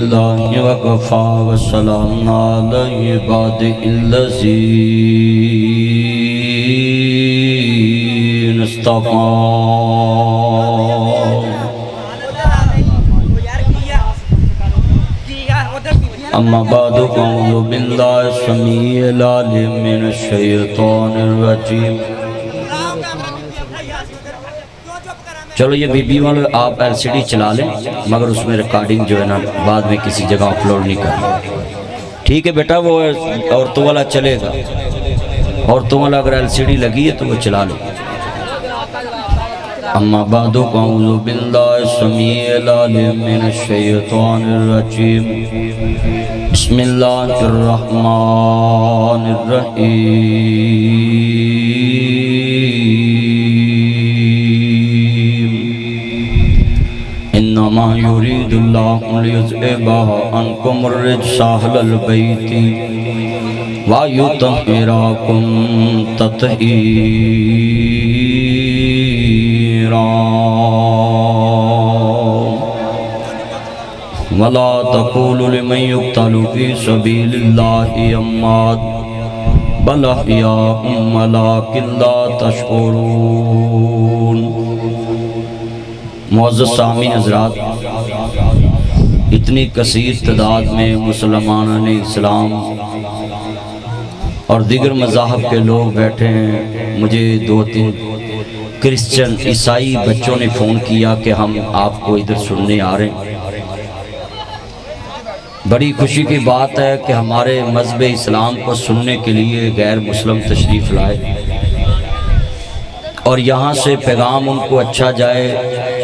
للہ وکفا وسلام علی عبادہ الذین اصطفیٰ اما بعد اعوذ باللہ السمیع العلیم من الشیطان الرجیم۔ چلو یہ بی بی والے آپ ایل سی ڈی چلا لیں، مگر اس میں ریکارڈنگ جو ہے نا بعد میں کسی جگہ اپلوڈ نہیں کرنا، ٹھیک ہے بیٹا؟ وہ عورتوں والا چلے گا، عورتوں والا اگر ایل سی ڈی لگی ہے تو وہ چلا لیں۔ اما بعد اعوذ باللہ السمیع العلیم من الشیطان الرجیم، بسم اللہ الرحمن الرحیم، انما یرید اللہ لیذھب عنکم الرجس اہل البیت ویطہرکم تطہیرا ولا تقولوا لمن يقتل في سبيل الله اموات بل احياء ولكن لا تشعرون۔ معزز سامعین حضرات، اتنی کثیر تعداد میں مسلمانان اسلام اور دیگر مذاہب کے لوگ بیٹھے ہیں، مجھے 2-3 کرسچن عیسائی بچوں نے فون کیا کہ ہم آپ کو ادھر سننے آ رہے ہیں۔ بڑی خوشی کی بات ہے کہ ہمارے مذہب اسلام کو سننے کے لیے غیر مسلم تشریف لائے اور یہاں سے پیغام ان کو اچھا جائے،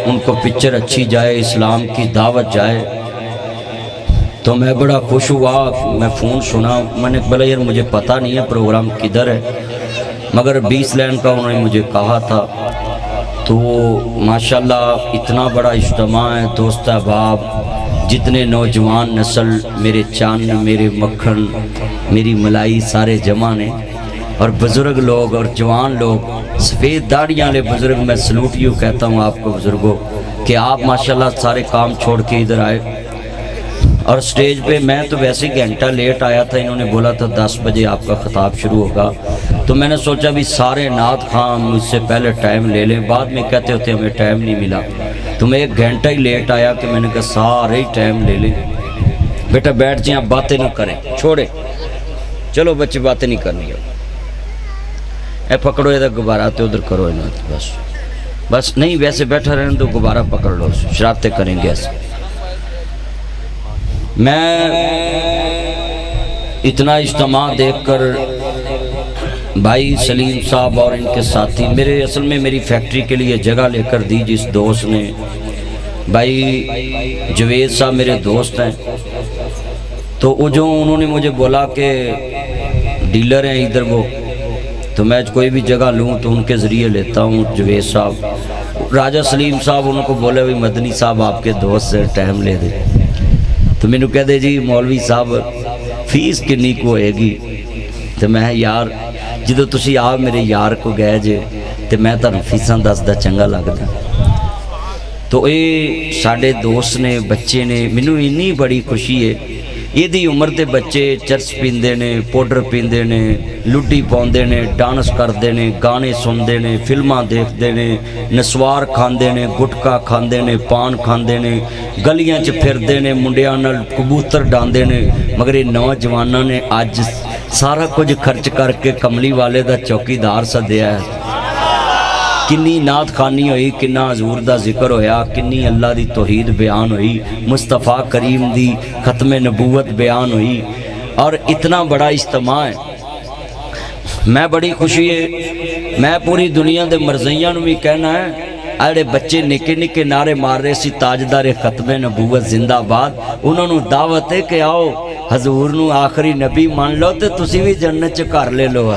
ان کو پکچر اچھی جائے، اسلام کی دعوت جائے۔ تو میں بڑا خوش ہوا، میں فون سنا، میں نے بولا یار مجھے پتہ نہیں ہے پروگرام کدھر ہے، مگر 20 لین کا انہوں نے مجھے کہا تھا۔ تو ماشاءاللہ اتنا بڑا اجتماع ہے، دوست احباب، جتنے نوجوان نسل، میرے چاند، میرے مکھن، میری ملائی سارے جمع نے، اور بزرگ لوگ اور جوان لوگ، سفید داڑیاں لے بزرگ، میں سلوٹ یوں کہتا ہوں آپ کو بزرگوں کہ آپ ماشاءاللہ سارے کام چھوڑ کے ادھر آئے۔ اور سٹیج پہ میں تو ویسے گھنٹہ لیٹ آیا تھا، انہوں نے بولا تھا 10 بجے آپ کا خطاب شروع ہوگا، تو میں نے سوچا بھی سارے نعت خان مجھ سے پہلے ٹائم لے لیں، بعد میں کہتے ہوتے ہمیں ٹائم نہیں ملا، تو میں 1 گھنٹہ ہی لیٹ آیا کہ میں نے کہا سارے ہی ٹائم لے لیں۔ بیٹا بیٹھ جائیں، آپ باتیں نہ کریں، چھوڑیں، چلو بچے باتیں نہیں کرنی، اے پکڑو یہ غبارہ تو ادھر کرو، بس نہیں ویسے بیٹھا رہنے تو غبارہ پکڑ لو، شرارتیں کریں گے ایسے۔ میں اتنا اجتماع دیکھ کر بھائی سلیم صاحب اور ان کے ساتھی، میرے اصل میں میری فیکٹری کے لیے جگہ لے کر دی جس دوست نے، بھائی جوید صاحب میرے دوست ہیں، تو وہ جو انہوں نے مجھے بولا کہ ڈیلر ہیں ادھر وہ، تو میں کوئی بھی جگہ لوں تو ان کے ذریعے لیتا ہوں۔ جوید صاحب، راجہ سلیم صاحب ان کو بولے بھی مدنی صاحب آپ کے دوست سے ٹائم لے دے، تو میں نے کہہ دے جی مولوی صاحب فیس کنی کو ہوئے گی، تو میں یار جدو تسی آپ میرے یار کو گئے جے تو میں تانوں فیساں دسدا چنگا لگدا۔ تو اے ساڈے دوست نے، بچے نے، مینوں اتنی بڑی خوشی ہے، یہ دی عمر دے بچے چرس پیندے نے، پاؤڈر پیندے نے، لڈی پاؤندے نے، ڈانس کردے نے، گانے سندے نے، فلماں دیکھدے نے، نسوار کھاندے نے، گٹکا کھاندے نے، پان کھاندے نے، گلیاں چ پھردے نے، منڈیاں نال کبوتر ڈاندے نے، مگر یہ نوجواناں نے اج سارا کچھ خرچ کر کے کملی والے دا چوکیدار سدیا ہے۔ کنی نعت خانی ہوئی، کنا حضور دا ذکر ہویا، کنی اللہ دی توحید بیان ہوئی، مصطفیٰ کریم دی ختم نبوت بیان ہوئی، اور اتنا بڑا اجتماع ہے۔ میں بڑی خوشی ہے، میں پوری دنیا دے مرضیاں نو بھی کہنا ہے، اڑے بچے نکے نکے نعرے مار رہے سی تاجدار ختم نبوت زندہ باد، انہوں نے دعوت ہے کہ آؤ حضور نو آخری نبی مان لو تے تسی بھی جنت چ گھر لے لو۔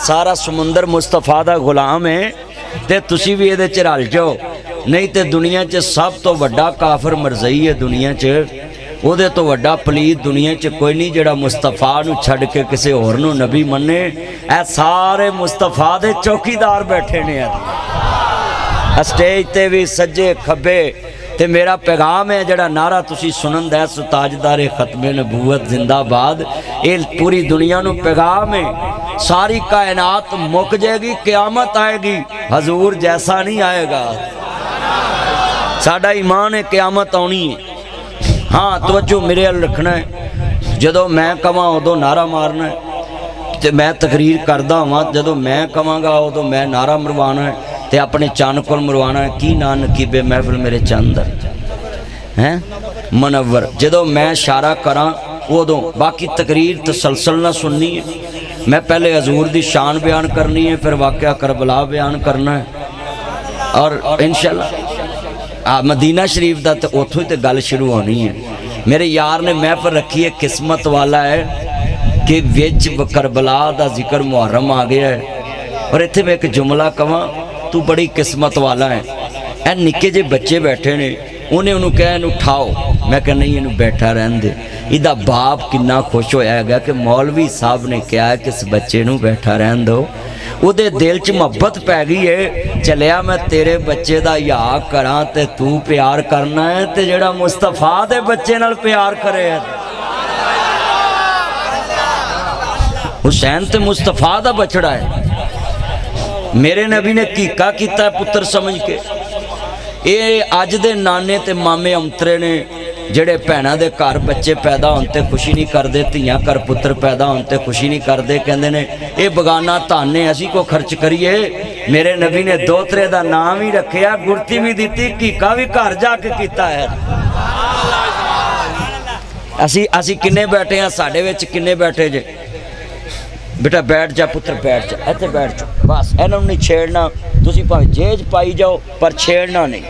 سارا سمندر مصطفیٰ دا غلام ہے تے تسی بھی یہ رل جاؤ، نہیں تے دنیا چ سب تو وڈا کافر مرزئی ہے دنیا چ، وہ دے تو وڈا پلید دنیا چ کوئی نہیں جڑا مصطفیٰ نو چھڑ کے کسے اور نو نبی مننے۔ اے سارے مصطفیٰ دے چوکیدار بیٹھے نے، اسٹیج تے بھی سجے کھبے تے میرا پیغام ہے جڑا نعرہ تسی سنن دا سو تاجدار ختم نبوت زندہ باد، یہ پوری دنیا نو پیغام ہے۔ ساری کائنات مک جائے گی، قیامت آئے گی، حضور جیسا نہیں آئے گا۔ ساڈا ایمان ہے قیامت آنی ہے۔ ہاں توجہ میرے ال رکھنا ہے، جدو میں کہاں ادو نعرہ مارنا ہے، تے میں تقریر کردہ ہاں جدو میں کہاں گا ادو میں نعرہ مروانا ہے، تے اپنے چند کو مروانا ہے۔ کی نا نقیب محفل میرے چند ہیں منور، جدو میں اشارہ کراں ادو باقی تقریر تسلسل نہ سننی ہے۔ میں پہلے حضور دی شان بیان کرنی ہے، پھر واقعہ کربلا بیان کرنا ہے، اور انشاءاللہ مدینہ شریف دا تے اتھوں ہی تے گل شروع ہونی ہے۔ میرے یار نے محفل رکھی ہے، قسمت والا ہے کہ وچ کربلا دا ذکر محرم آ گیا ہے، اور اتھے میں ایک جملہ کہاں تو بڑی قسمت والا ہے۔ اے نکے جے بچے بیٹھے نے، انہیں کہا انہوں اٹھاؤ، میں کہا نہیں انہوں بیٹھا رہن دے۔ ایدہ باپ کنا خوش ہویا گیا کہ مولوی صاحب نے کہا کہ اس بچے نوں بیٹھا رہن دو، او دے دل چ محبت پہ گئی ہے، چلیا میں تیرے بچے دا یا کراں تے تو پیار کرنا ہے، تے جڑا مصطفیٰ دے بچے نال پیار کرے ہے۔ حسین تے مصطفیٰ دا بچڑا ہے، میرے نبی نے کیکا کیتا ہے پتر سمجھ کے۔ اے آج دے نانے تے مامے امترے نے جڑے پہنا دے کار بچے پیدا ہوتے خوشی نہیں کر دے، تیاں کر پتر پیدا ہوتے خوشی نہیں کر دے، کہندے نے اے بگانہ تانے اسی کو خرچ کریے۔ میرے نبی نے دوترے دا نام ہی رکھیا، گرتی بھی دیتی، کیکا بھی کار جا کے کیتا ہے۔ اسی کنے بیٹھے ہیں، ساڑھے ویچ کنے بیٹھے جے؟ بیٹا بیٹھ جا پتر بیٹھ جا، ایتھے بیٹھ جا، بس اینوں نہیں چھیڑنا، تسی پاوے جیج پائی جاؤ پر چھیڑنا نہیں۔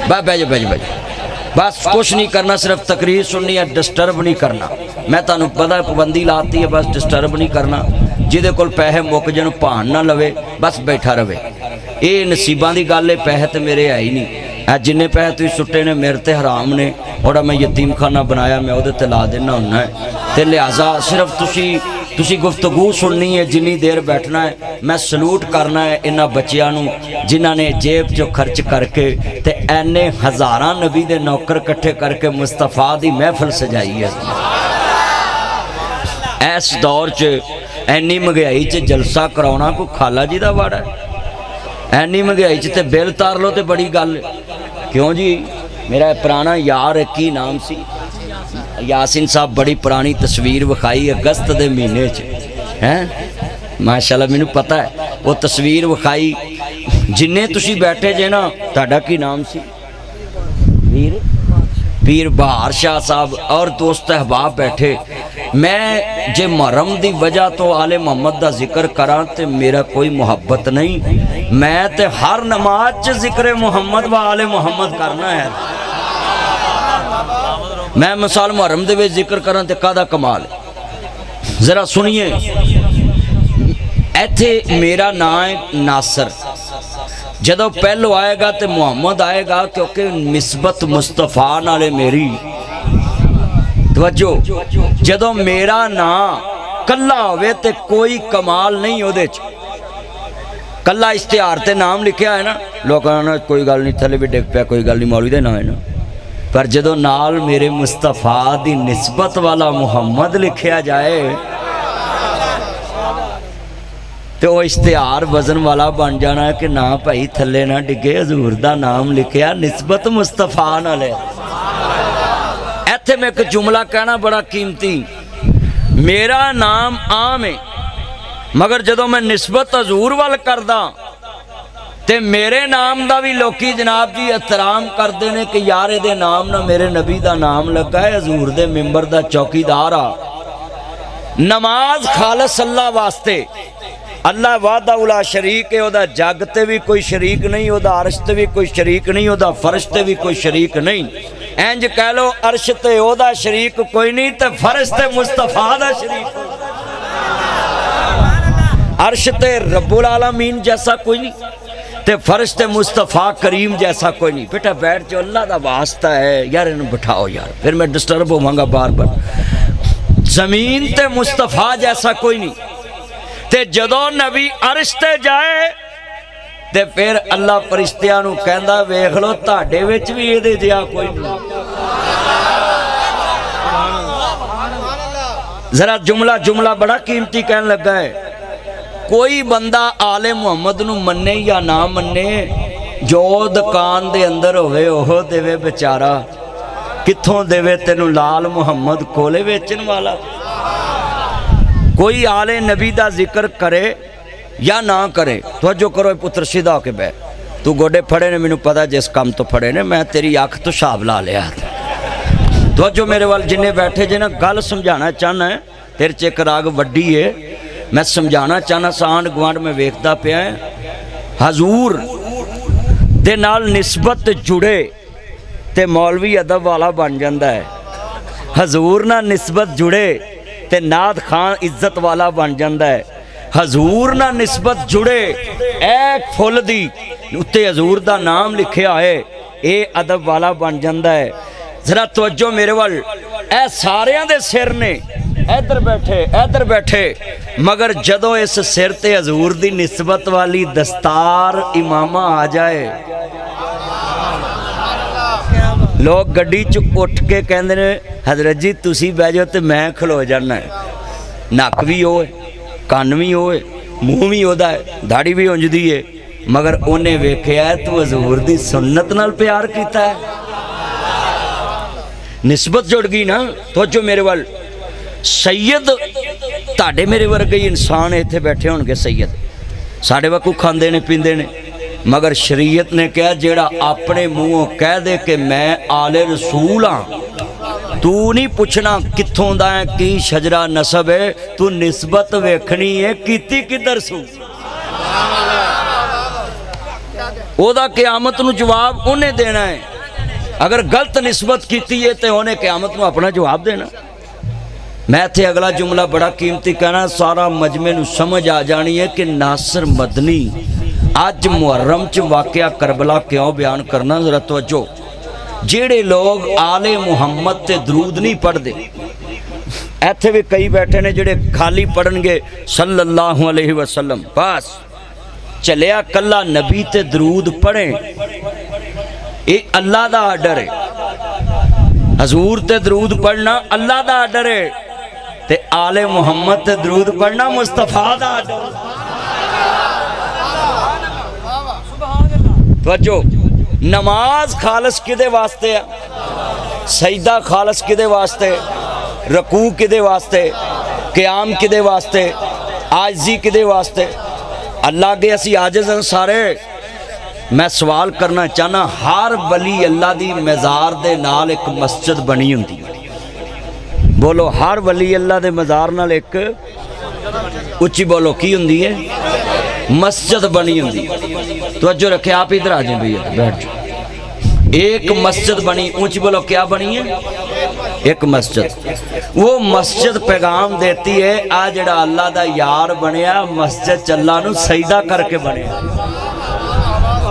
بس بیجو بیجو بیجو، بس کچھ نہیں کرنا، صرف تقریر سننی ہے، ڈسٹرب نہیں کرنا۔ میں تانوں پتہ پابندی لاتی ہے، بس ڈسٹرب نہیں کرنا۔ جدے کول پیسے مک جن بھان نہ لوے، بس بیٹھا رہے۔ یہ نصیباں دی گل ہے، پیسے تے میرے ہے ہی نہیں، جن پیسے تھی سٹے نے میرے تے حرام نے، اور میں یتیم خانہ بنایا میں وہ لا دینا ہونا ہے۔ تے لہٰذا صرف تسی گفتگو سننی ہے، جنی دیر بیٹھنا ہے۔ میں سلوٹ کرنا ہے انہاں بچیاں نوں جنہاں نے جیب جو خرچ کر کے تے اینے ہزاراں نبی دے نوکر کٹھے کر کے مصطفیٰ دی محفل سجائی ہے۔ ایس دور چ اینی مہنگائی چ جلسہ کراؤنا کو خالہ جی دا واڑا ہے؟ اینی مہنگائی چ تے بل تار لو تے بڑی گل ہے۔ کیوں جی؟ میرا پرانا یار کی نام سی یاسین صاحب، بڑی پرانی تصویر وکھائی اگست دے مہینے چ، ہیں ماشاءاللہ مینوں پتہ ہے وہ تصویر وکھائی۔ جننے تسی بیٹھے جے نا، تہاڈا کی نام سی؟ پیر بہار شاہ صاحب اور دوست احباب بیٹھے۔ میں جے محرم دی وجہ تو آل محمد دا ذکر کراں تے میرا کوئی محبت نہیں، میں تے ہر نماز چ ذکر محمد و آل محمد کرنا ہے۔ میں مثال محرم دے وچ ذکر کراں تے کدا کمال ہے۔ ذرا سنیے، ایتھے میرا نام ہے ناصر، جدو پہلو آئے گا تے محمد آئے گا، کیونکہ نسبت مصطفیٰ نالے میری توجہ۔ جدو میرا نام کلا ہوئے تے کوئی کمال نہیں ہو دے چ، کلا اشتہار تے نام لکھیا ہے نا، لوگ کہنا کوئی گل نہیں، تھلے بھی ڈگ پیا، کوئی گل نہیں، مولوی دے نام ہے نا، پر جدو نال میرے مصطفیٰ دی نسبت والا محمد لکھیا جائے تو وہ اشتہار وزن والا بن جانا ہے کہ نہ بھائی تھلے نہ ڈگے، حضور دا نام لکھیا، نسبت مصطفیٰ نال ہے۔ ایتھے میں ایک جملہ کہنا بڑا قیمتی، میرا نام عام ہے مگر جدو میں نسبت حضور وال کردا تے میرے نام دا بھی لوکی جناب جی احترام کردے نے کہ یار دے نام نہ میرے نبی دا نام لگا ہے، حضور دے ممبر دا چوکیدار آ۔ نماز خالص اللہ واسطے، اللہ وحدہ لا شریک ہے، او دا جگ تے بھی کوئی شریک نہیں، او دا عرش تے بھی کوئی شریک نہیں، او دا فرش تے بھی کوئی شریک نہیں۔ اینج کہہ لو عرش تے او دا شریک کوئی نہیں تے فرش تے مصطفیٰ دا شریک، عرش تے رب العالمین جیسا کوئی نہیں تے فرش تے مصطفیٰ کریم جیسا کوئی نہیں۔ بیٹا بیٹھ جو، اللہ دا واسطہ ہے یار، انہوں بٹھاؤ یار، پھر میں ڈسٹرب ہوں گا بار بار۔ زمین تے مصطفیٰ جیسا کوئی نہیں، تے جدو نبی عرش تے جائے تے پھر اللہ فرشتیاں نو کہندا ویکھ لو تہاڈے وچ وی اے دے جیا کوئی نہیں. ذرا جملہ بڑا قیمتی کہن لگا ہے. کوئی بندہ آل محمد نو منے یا نہ منے، جو دکان دے اندر ہوئے اوہ دے بیچارہ، کتھوں دے تینو لال محمد کولے ویچن والا. کوئی آل نبی دا ذکر کرے یا نہ کرے، توجہ کرو پتر سیدھا ہو کے بے، تو گوڑے پھڑے نے، مینوں پتا جس کام تو پھڑے نے، میں تیری آنکھ تو شاب لا لیا. توجہ میرے وال جنہیں بیٹھے جنہیں گل سمجھانا چاہنا ہے، تیرے چیک راگ وڈی ہے، میں سمجھانا چاہنا سانڈ گوانڈ میں ویکھدا پیا ہے. حضور دے نال نسبت جڑے تے مولوی ادب والا بن جاندا ہے. حضور نہ نسبت جڑے تے نعت خان عزت والا بن جاندا ہے. حضور نہ نسبت جڑے ایک پھول دی اتے حضور دا نام لکھیا ہے، اے ادب والا بن جاندا ہے. ذرا توجہ میرے وال، اے ساریاں دے سر نے، ادھر بیٹھے، مگر جدو اس سر تے حضور دی نسبت والی دستار امامہ آ جائے، لوگ گڈی چ اٹھ کے کہندے نے حضرت جی تسی بہ جاؤ تے میں کھلو جانا ہے. نک بھی ہوئے، کان بھی ہوئے، منہ بھی ہودا ہے، داڑھی بھی اونج دی ہے، مگر انہیں ویکھیا ہے تو حضور دی سنت نال پیار کیتا ہے. نسبت جڑ گئی نا. توجہ میرے وال، سید تاڑے میرے ورگے انسان ایتھے بیٹھے ہون گے، سید ساڑے وقت کھاندے نے پیندے نے، مگر شریعت نے کہا جیڑا اپنے منہوں کہہ دے کہ میں آل رسول ہاں، تو نہیں پوچھنا کتھوں دا ہے، کی شجرہ نسب ہے، تو نسبت ویکھنی ہے کیتی کدھر سو. او دا قیامت نو جواب انہیں دینا ہے. اگر غلط نسبت کیتی ہے تو انہیں قیامت نو اپنا جواب دینا. میں تھے اگلا جملہ بڑا قیمتی کہنا، سارا مجمع نو سمجھ آ جانی ہے کہ ناصر مدنی آج محرم چ واقعہ کربلا کیوں بیان کرنا. ذرا توجہ، جیڑے لوگ آل محمد تے درود نہیں پڑھ دے، ایتھے بھی کئی بیٹھے نے جڑے خالی پڑھن گے صلی اللہ علیہ وسلم، بس چلیا کلا نبی تے درود پڑھیں، ایک اللہ دا آرڈر ہے. حضور تے درود پڑھنا اللہ دا آرڈر ہے، تے آل محمد تے درود پڑھنا مصطفیٰ دا آرڈر. توجہ، نماز خالص کدے واسطے ہے، سجدہ خالص کدے واسطے، رکوع کدے واسطے، قیام کدے واسطے، عاجزی کدے واسطے. اللہ کے اسی عاجز ہیں سارے. میں سوال کرنا چاہنا، ہر ولی اللہ دی مزار دے نال ایک مسجد بنی ہوندی، بولو ہر ولی اللہ دے مزار نال ایک اچھی بولو کی ہوندی ہے، مسجد بنی ہوندی. توجہ رکھے، آپ ادھر آ جائیں بھئی بیٹھ جاؤ. ایک مسجد بنی، اونچی بولو کیا بنی ہے، ایک مسجد. وہ مسجد پیغام دیتی ہے آ جڑا اللہ دا یار بنیا مسجد اللہ نو سجدہ کر کے بنیا.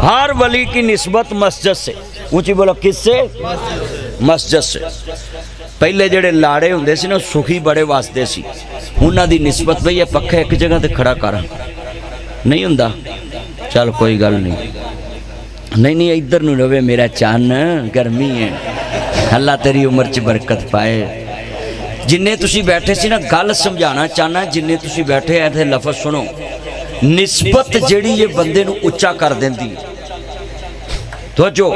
ہر ولی کی نسبت مسجد سے، اونچی بولو کس سے، مسجد سے. پہلے جڑے لاڑے ہوندے سی نا سکھی بڑے واسطے سی، انہاں دی نسبت بھئی یہ پکھا ایک جگہ تے کھڑا کر نہیں ہوندا، چل کوئی گل نہیں ادھر نو رہے میرا چان، گرمی ہے، اللہ تیری عمر چ برکت پائے. جنہیں تسی بیٹھے سی نا گل سمجھانا چاہنا، جنہیں تسی بیٹھے ہیں تھے لفظ سنو. نسبت جڑی یہ بندے نو اچھا کر دیندی. توجہ،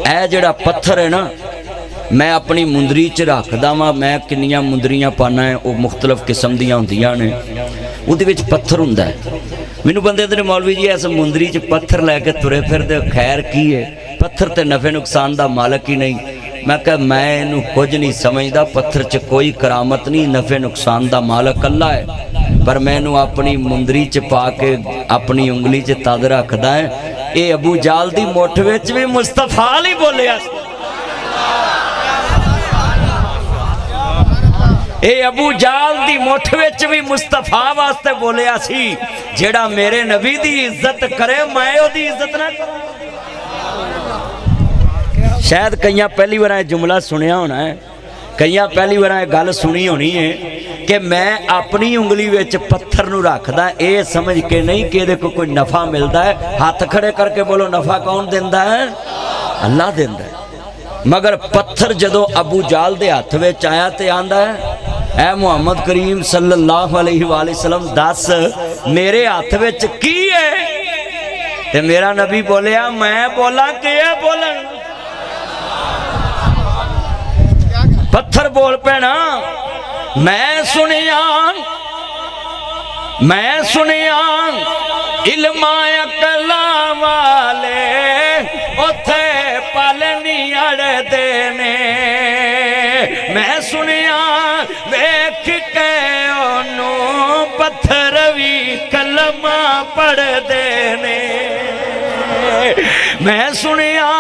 اے جڑا پتھر ہے نا، میں اپنی مندری چ رکھدا واں، میں کنیاں مندریاں پانا ہے، وہ مختلف قسم دیاں ہوندیاں نے، اودے وچ پتھر ہوندا ہے. مینوں بندے تے مولوی جی ایس مندری چ پتھر لے کے ترے پھر دے، خیر کی ہے، پتھر تے نفع نقصان دا مالک ہی نہیں. میں کہا میں انہوں کچھ نہیں سمجھدا، پتھر چ کوئی کرامت نہیں، نفع نقصان دا مالک اللہ ہے، پر میں انہوں اپنی مندری چ پا کے اپنی انگلی چ تد رکھدا ہے. اے ابو جال دی مٹھ وچ بھی مصطفیٰ نہیں بولیا، اے ابو جال دی مٹھ وچ بھی مصطفیٰ واسطے بولیا سی، جیڑا میرے نبی دی عزت کرے میں او دی عزت نہ کروں. شاید کئیاں پہلی بار جملہ سنیا ہونا ہے، کئیاں پہلی بار گل سنی ہونی ہے کہ میں اپنی انگلی وچ پتھر نو رکھدا اے سمجھ کے نہیں کہ دے کوئی نفع ملدا ہے. ہاتھ کھڑے کر کے بولو نفع کون دیندا ہے؟ اللہ دیندا ہے. مگر پتھر جدو ابو جال دے ہاتھ وچ آیا تے آندا ہے اے محمد کریم صلی اللہ علیہ وآلہ وسلم دس میرے ہاتھ وچ کی ہے؟ تے میرا نبی بولیا میں بولا کہ ہے بولن. پتھر بول پینا میں سنیا علم اکلا والے اتھے پالنی اڑ دینے. میں سنیا ویکھ کے انہوں پتھر بھی کلمہ پڑھ دینے. میں سنیا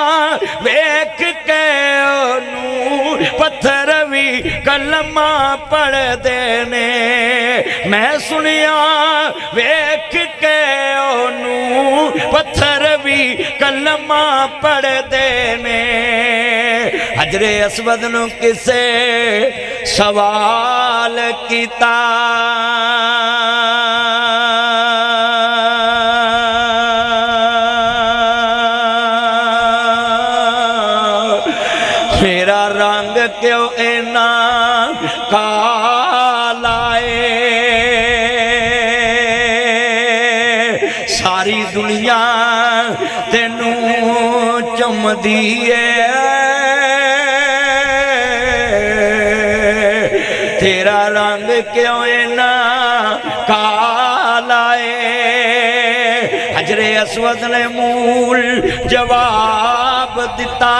ویکھ کے انہوں پتھر بھی کلمہ پڑھ دینے. میں سنیا ویکھ کے انہوں پتھر بھی کلمہ پڑھ دینے. حجر اسود نو کسے سوال کیتا میرا رنگ کیوں اینا کالا ہے؟ ساری دنیا تینوں چمدی ہے تیرا رنگ کیوں اینا کالا ہے؟ حجر اسود نے مول جواب دیتا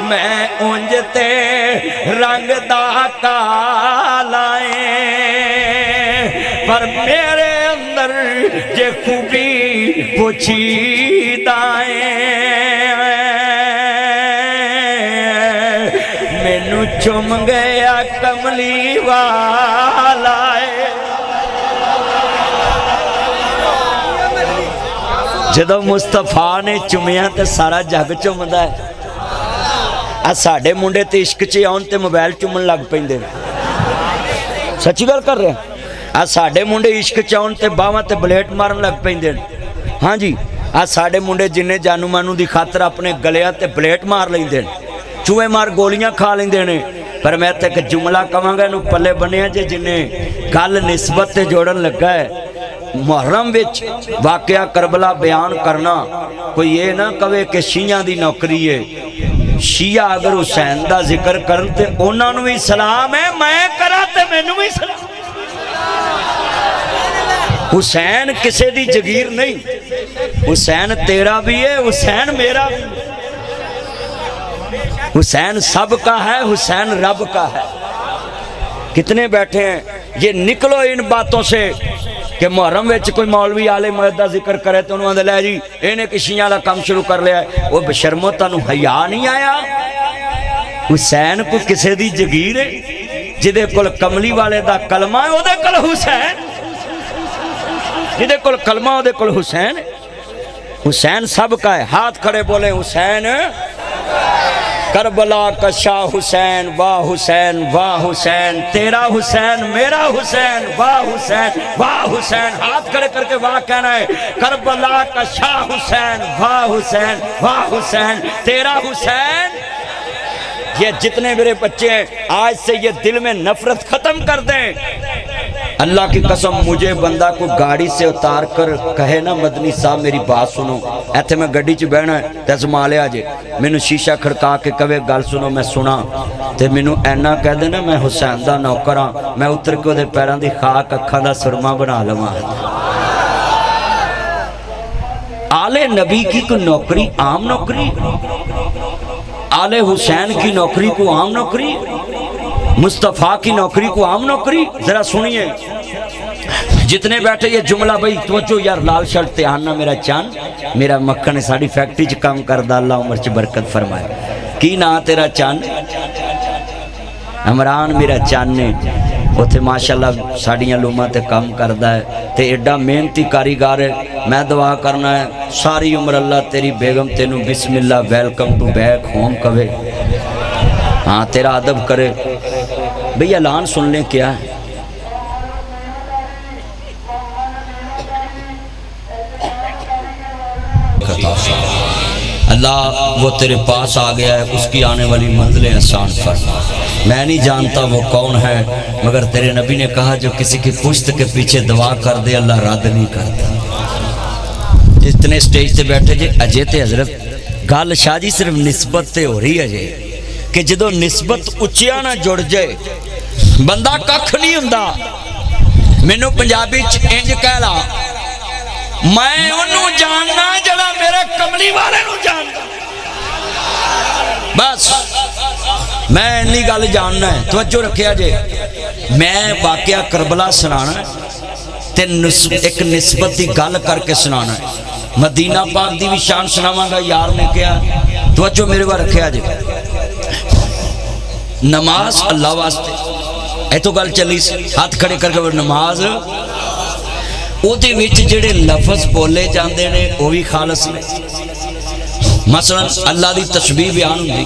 میں اونجتے رنگ دا کالا ہے پر میرے اندر جے خوبی پوچھیدہ ہے. مینوں چم گیا کملی والا ہے. جدو مصطفیٰ نے چمیا تے سارا جگ چمدا ہے. ساڑھے منڈے تے عشق چے آن تے موبائل چومن لگ پیندے. سچی گل کر رہے ہیں. ساڑھے منڈے عشق چے آن تے باواں تے بلیٹ مارن لگ پیندے. ہاں جی ساڑھے منڈے جنہیں جانو مانو دی خاطر اپنے گلیاں تے بلیٹ مار لیندے چوہے مار گولیاں کھا لیندے نے. پر میں تے کہ جملہ کہاں گا نو پلے بنیا جے جنہیں کل نسبت تے جوڑن لگا ہے. محرم وچ واقعہ کربلا بیان کرنا کوئی یہ نہ کہے کہ شیعہ دی نوکری ہے. شیعہ اگر حسین دا ذکر کرن تے انہاں نو بھی سلام ہے میں کرا تے مینوں بھی سلام. حسین کسے دی جگیر نہیں. حسین تیرا بھی ہے حسین میرا بھی. حسین سب کا ہے حسین رب کا ہے. کتنے بیٹھے ہیں یہ نکلو ان باتوں سے کہ محرم وچ کوئی مولوی آلے مدد دا ذکر کرے تو انہوں نے لے جی انہیں کشیاں لا کام شروع کر لیا ہے. وہ بشرمو تانو حیا نہیں آیا؟ حسین کو کسے دی جگیر ہے جدے کل کملی والے دا کلمہ ہے وہ دے کل حسین. جدے کل کلمہ وہ دے کل حسین. حسین سب کا ہے. ہاتھ کھڑے بولے حسین کربلا کا شاہ حسین واہ حسین واہ حسین تیرا حسین میرا حسین واہ حسین واہ حسین. ہاتھ کھڑے کر کے واہ کہنا ہے کربلا کا شاہ حسین واہ حسین واہ حسین تیرا حسین. یہ جتنے میرے بچے ہیں آج سے یہ دل میں نفرت ختم کر دیں. اللہ کی قسم مجھے بندہ کو گاڑی سے اتار کر کہے نا مدنی صاحب میری بات سنو ایتھے میں گڑی چ بہنا ہے تے زما لیا جے مینوں شیشہ کھڑکا کے کہے گل سنو میں سنا تے مینوں اینا کہہ دے نا میں حسین دا نوکر ہاں میں اتر کے دے پیراں دی خاک اکھاں دا سرما بنا لواں. آل نبی کی کوئی نوکری عام نوکری؟ آل حسین کی نوکری کو عام نوکری؟ مصطفیٰ کی نوکری کو عام نوکری؟ ذرا سنیے جتنے بیٹھے یہ جملہ بھئی توجہ یار لال شرط تیانہ میرا چاند میرا مکھن ساڑی فیکٹری چ کام کردہ اللہ عمر چ برکت فرمائے. کی نا تیرا چاند؟ عمران میرا چاند نے اتھے ماشاءاللہ ساڑیاں لومہ تے کام کردہ ہے تے ایڈا محنتی کاریگار ہے. میں دعا کرنا ہے ساری عمر اللہ تیری بیگم تینوں بسم اللہ ویلکم ٹو بیک ہوم کہے. ہاں تیرا ادب کرے بھئی اعلان سن لیں کیا ہے اللہ وہ تیرے پاس آ گیا ہے اس کی آنے والی منزلیں آسان فرما میں نہیں جانتا وہ کون ہے مگر تیرے نبی نے کہا جو کسی کی پشت کے پیچھے دعا کر دے اللہ رد نہیں کرتا جتنے سٹیج تے بیٹھے جے اجے تے حضرت گل شاہ جی صرف نسبت تے ہو رہی ہے جے کہ جدو نسبت اچیا نہ جڑ جائے بندہ ککھ نہیں ہوندا مینوں پنجابی چ انج کہہ لا میں انہوں جاننا جڑا میرے کملی والے نوں جاننا بس میں انہی گل جاننا ہے توجہ رکھیا جے میں واقعہ کربلا سنانا تے ایک نسبت دی گل کر کے سنانا ہے مدینہ پاک دی بھی شان سناواں گا یار نے کیا توجہ میرے کو رکھیا جے نماز اللہ واسطے اے تو گل چلی ہاتھ کھڑے کر کے نماز او دے وچ جڑے لفظ بولے جاندے نے وہ بھی خالص نے مثلا اللہ دی تسبیح بیان ہوندی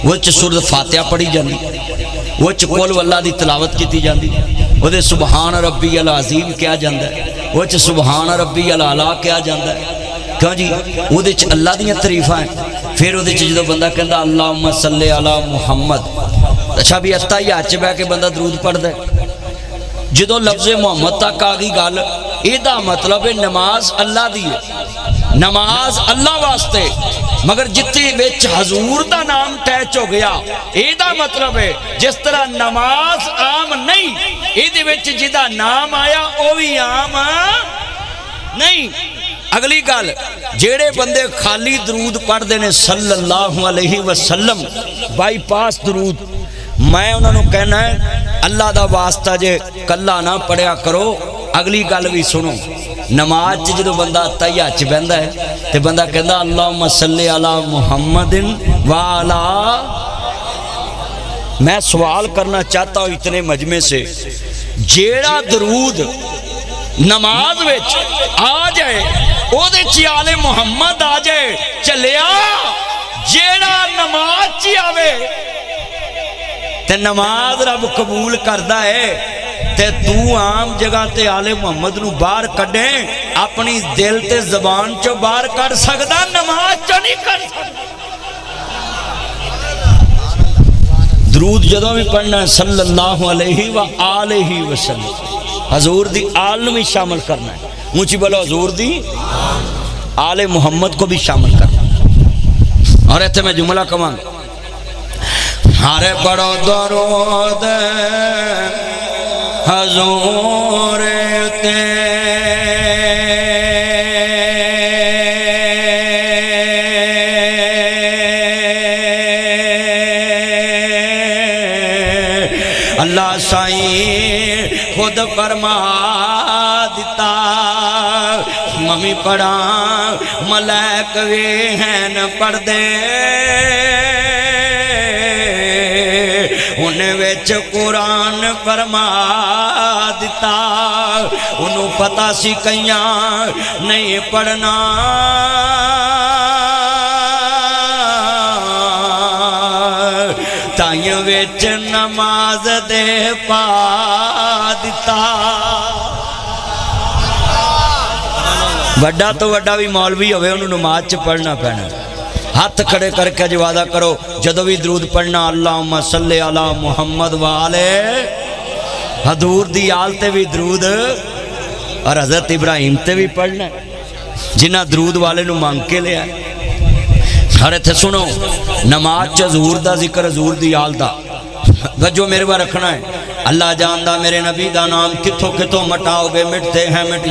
وہ چ سورۃ فاتحہ پڑھی جاندی وہ چ قل واللہ دی تلاوت کیتی جاندی وہ دے سبحان ربی العظیم کیا جاندا ہے وہ چ سبحان ربی الاعلی کیا جاندا ہے کیوں جی وہ دے چ اللہ دیاں تعریفاں ہیں پھر وہ دے چ جدوں بندہ کہندا اللہم صلی علی محمد اچھا بھی اتحیات چ بیٹھ کے بندہ درود پڑھدا ہے جدو لفظ محمد تک آگئی گل ایدہ مطلب ہے نماز اللہ دی ہے نماز اللہ واسطے مگر جتنی بیچ حضور دا نام ٹیچ ہو گیا ایدہ مطلب ہے جس طرح نماز عام نہیں ایدہ بیچ جدہ نام آیا وہ بھی عام نہیں اگلی گل جیڑے بندے خالی درود پڑھ دینے صلی اللہ علیہ وسلم بائی پاس درود میں انہوں نے کہنا ہے اللہ دا واسطہ جے کلا نہ پڑھیا کرو اگلی گل بھی سنو نماز جدو بندہ تحیات بہندا ہے تے بندہ کہندا اللہم صلی علی محمد وعلا میں سوال کرنا چاہتا ہوں اتنے مجمع سے جیڑا درود نماز وچ آ جائے او دے چ آل محمد آ جائے چلیا جیڑا نماز چی آوے تے نماز رب قبول کردہ ہے تے تو عام جگہ تے آل محمد نو باہر کڈیں اپنی دل تے زبان چو باہر کر سکدا نماز چو نہیں کر سکدا درود جدوں بھی پڑھنا ہے صلی اللہ علیہ وآلہ وسلم حضور دی آل میں شامل کرنا ہے اونچی بولو حضور دی آل محمد کو بھی شامل کرنا ہے اور ایتھے میں جملہ کمان ہارے بڑو درود حضور تے اللہ سائیں خود فرما دیتا ممی پڑھا ملائک بھی ہیں نہ پڑھ دے انہیں ویچ قرآن فرما دیتا انہوں پتہ سی کئیاں نہیں پڑھنا تائیں ویچ نماز دے پا دیتا وڈا تو وڈا بھی مولوی ہوئے انہوں نماز چ پڑھنا پینا ہاتھ کھڑے کر کے جو وعدہ کرو جدو بھی درود پڑھنا اللہم صلی علی محمد وآلہ حضور دی آل تے بھی درود اور حضرت ابراہیم تے بھی پڑھنا جنہ درود والے نو مانگ کے لے آئے ہر تھے سنو نماز چا حضور دا ذکر حضور دی آل دا وجہ میرے بار رکھنا ہے اللہ جاندہ میرے نبی دا نام کتھوں کتھوں مٹاؤ گے مٹتے ہیں مٹ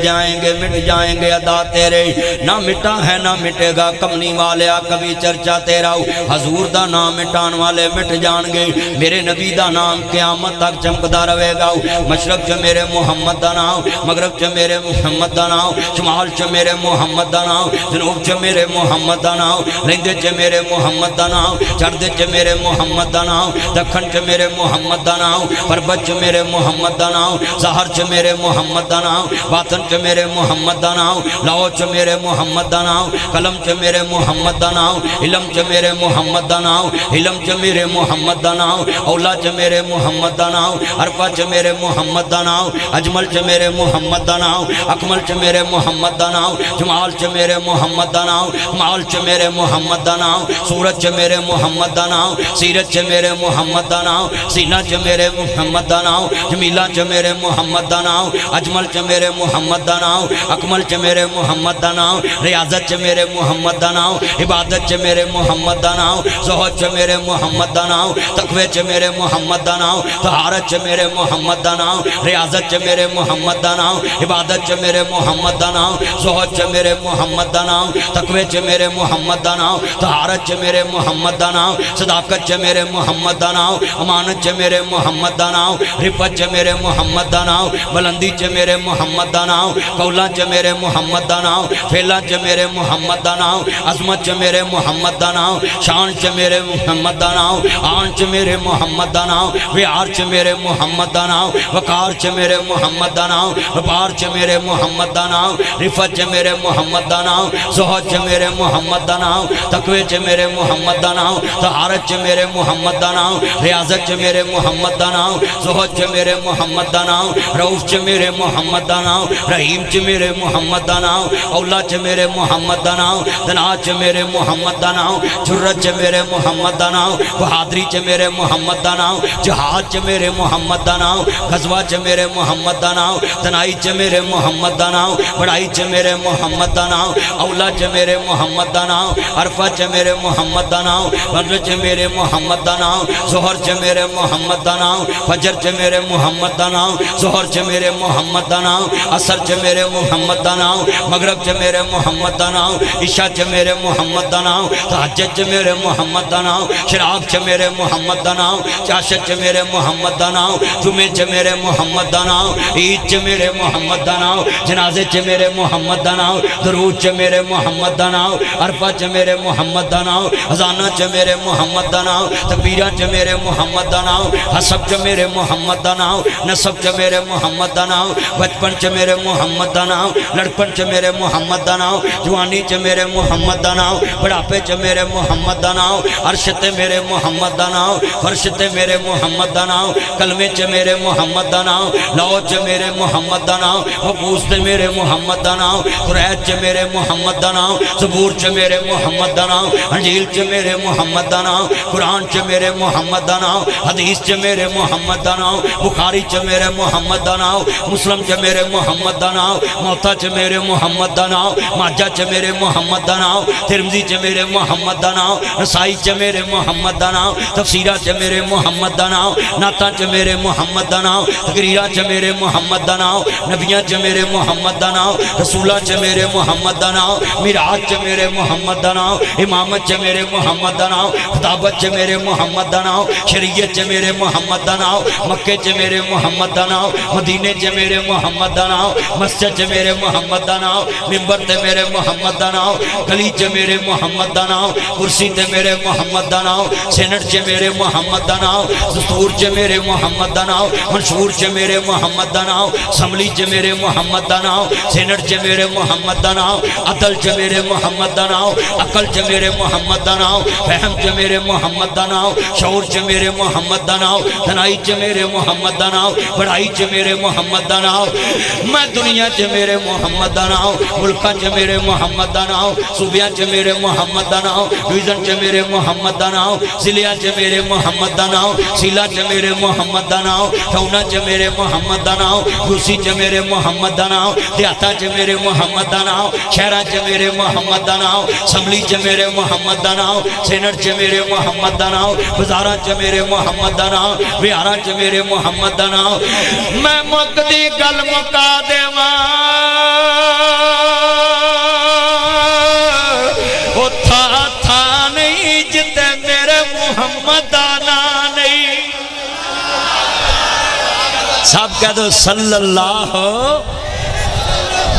جائیں گے ادا تیرے نہ مٹا ہے نہ مٹے گا کمنی والیا کبھی چرچا تیرا حضور دا نام مٹان والے مٹ جان گے میرے نبی دا نام قیامت تک چمکدا رہے گا مشرق چ میرے محمد دا نام مغرب چ میرے محمد دا نام شمال چ میرے محمد دا نام جنوب چ میرے محمد دا نام لہندے چ میرے محمد دا نام چڑھدے چ میرے محمد دا نام دکھن چ میرے محمد دا نام پربت چ میرے محمد دا نام ظاہر چ میرے محمد دا نام باطن چ میرے محمد دا نام لو چ میرے محمد دا نام قلم چ میرے محمد دا نام علم چ میرے محمد دا نام علم چ میرے محمد دا نام اولا چ میرے محمد دا نام عرفہ چ میرے محمد دا نام اجمل چ میرے محمد دا نام اکمل چ میرے محمد دا نام جمال چ میرے محمد دا نام مال چ میرے محمد دا نام صورت چ میرے محمد دا نام سیرت چ میرے محمد دا نام سینہ چ میرے محمد دا نام جمیلہ چ میرے محمد دا نام اجمل چ میرے محمد دا نام اکمل چ میرے محمد دا نام ریاضت چ میرے محمد دا نام عبادت چ میرے محمد دا نام زہد چ میرے محمد دا نام تقوی چ میرے محمد دا نام طہارت چ میرے محمد دا نام ریاضت چ میرے محمد دا نام عبادت چ میرے محمد دا نام زہد چ میرے محمد دا نام تقوی چ میرے محمد دا نام طہارت چ میرے محمد دا نام صداقت چ میرے محمد دا نام امانت چ میرے محمد دا نام رفت چ میرے محمد دا نام بلندی چ میرے محمد دا نام قولا چ میرے محمد دا نام فعلا چ میرے محمد دا نام عظمت چ میرے محمد دا نام شان چ میرے محمد دا نام آن چ میرے محمد دا نام ویار چ میرے محمد دا نام وقار چ میرے محمد دا نام وپار چ میرے محمد دا نام رفت چ میرے محمد دا نام زہد چ میرے محمد دا نام تقوی چ میرے محمد دا نام طہارت چ میرے محمد دا نام ریاضت چ میرے محمد دا نام زہد چ میرے محمد دا نام رؤوف چ میرے محمد دا نام رحیم چ میرے محمد دا نام اولا چ میرے محمد دا نام دنا چ میرے محمد دا نام جرت چ میرے محمد دا نام بہادری چ میرے محمد دا نام جہاد چ میرے محمد دا نام غزوہ چ میرے محمد دا نام دنائی چ میرے محمد دا نام بڑائی چ میرے محمد دا نام اولا چ میرے محمد دا نام عرفہ چ میرے محمد دا نام بدر چ میرے محمد دا نام ظہر چ میرے محمد دا نام فجر چ میرے محمد دا نام ظہر چ میرے محمد دا نام عصر چ میرے محمد دا نام مغرب چ میرے محمد دا نام عشاء چ میرے محمد دا نام تہجد چ میرے محمد دا نام شراب چ میرے محمد دا نام چاشت چ میرے محمد دا نام جمعے چ میرے محمد دا نام عید چ میرے محمد دا نام جنازے چ میرے محمد دا نام درود چ میرے محمد دا نام عرفہ چ میرے محمد دا نام اذانہ چ میرے محمد دا نام تکبیرہ چ میرے محمد دا نام حسب چ میرے محمد دا نام نسب چ میرے محمد دا نام بچپن چ میرے محمد دا نام لڑپن چ میرے محمد دا نام جوانی چ میرے محمد دا نام بڑھاپے چ میرے محمد دا نام عرش تے میرے محمد دا نام فرش تے میرے محمد دا نام کلمے چ میرے محمد دا نام لو چ میرے محمد دا نام حفوظ تے میرے محمد دا نام قرآن چ میرے محمد دا نام زبور چ میرے محمد دا نام انجیل چ میرے محمد دا نام قرآن چ میرے محمد دا نام حدیث چ میرے محمد دا نام بخاری چ میرے محمد دا نام مسلم چ میرے محمد دا نام موتا چ میرے محمد دا نام ماجہ چ میرے محمد دا نام ترمذی چ میرے محمد دا نام نسائی چ میرے محمد دا نام تفسیرہ چ میرے محمد دا نام نعتاں چ میرے محمد دا نام تقریرہ چ میرے محمد دا نام نبیاں چ میرے محمد دا نام رسولہ چ میرے محمد دا نام میراج چ میرے محمد دا نام امامت چ میرے محمد دا نام خطابت چ میرے محمد دا نام شریعت چ میرے محمد دا نام مکے چ میرے محمد دا نام مدینے چ میرے محمد دا نام مسجد چ میرے محمد دا نام منبر تے میرے محمد دا نام گلی چ میرے محمد دا نام کرسی تے میرے محمد دا نام سینٹ چ میرے محمد دا نام دستور چ میرے محمد دا نام منشور چ میرے محمد دا نام اسمبلی چ میرے محمد دا نام سینٹ چ میرے محمد دا نام عدل چ میرے محمد دا نام عقل چ میرے محمد دا نام فہم چ میرے محمد دا نام شعور چ میرے محمد دا نام دنائی چ میرے محمد دا نام بڑائی چ میرے محمد دا نام میں دنیا چ میرے محمد دا نام ملکہ چ میرے محمد دا نام صوبیاں چ میرے محمد دا نام ڈویژن چ میرے محمد دا نام ضلع چ میرے محمد دا نام ضلع چ میرے محمد دا نام ٹھونا چ میرے محمد دا نام گرسی چ میرے محمد دا نام دیہاتا چ میرے محمد دا نام شہرہ چ میرے محمد دا نام اسمبلی چ میرے محمد دا نام سینٹ چ میرے محمد دا نام بازاراں چ میرے محمد دا نام ویاراں چ میرے محمد دا نام میں مقدی گل مکا دیواں او تھا نہیں جتے میرے محمد دا نام نہیں سب کہہ دو صلی اللہ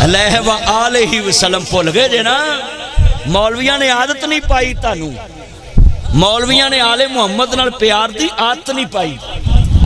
علیہ وآلہ وسلم بھول گئے جے نا مولویاں نے عادت نہیں پائی تانوں مولویاں نے آل محمد نال پیار دی عادت نہیں پائی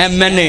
MNA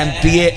MPA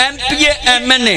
MPA MNA,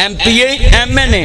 MPA MNA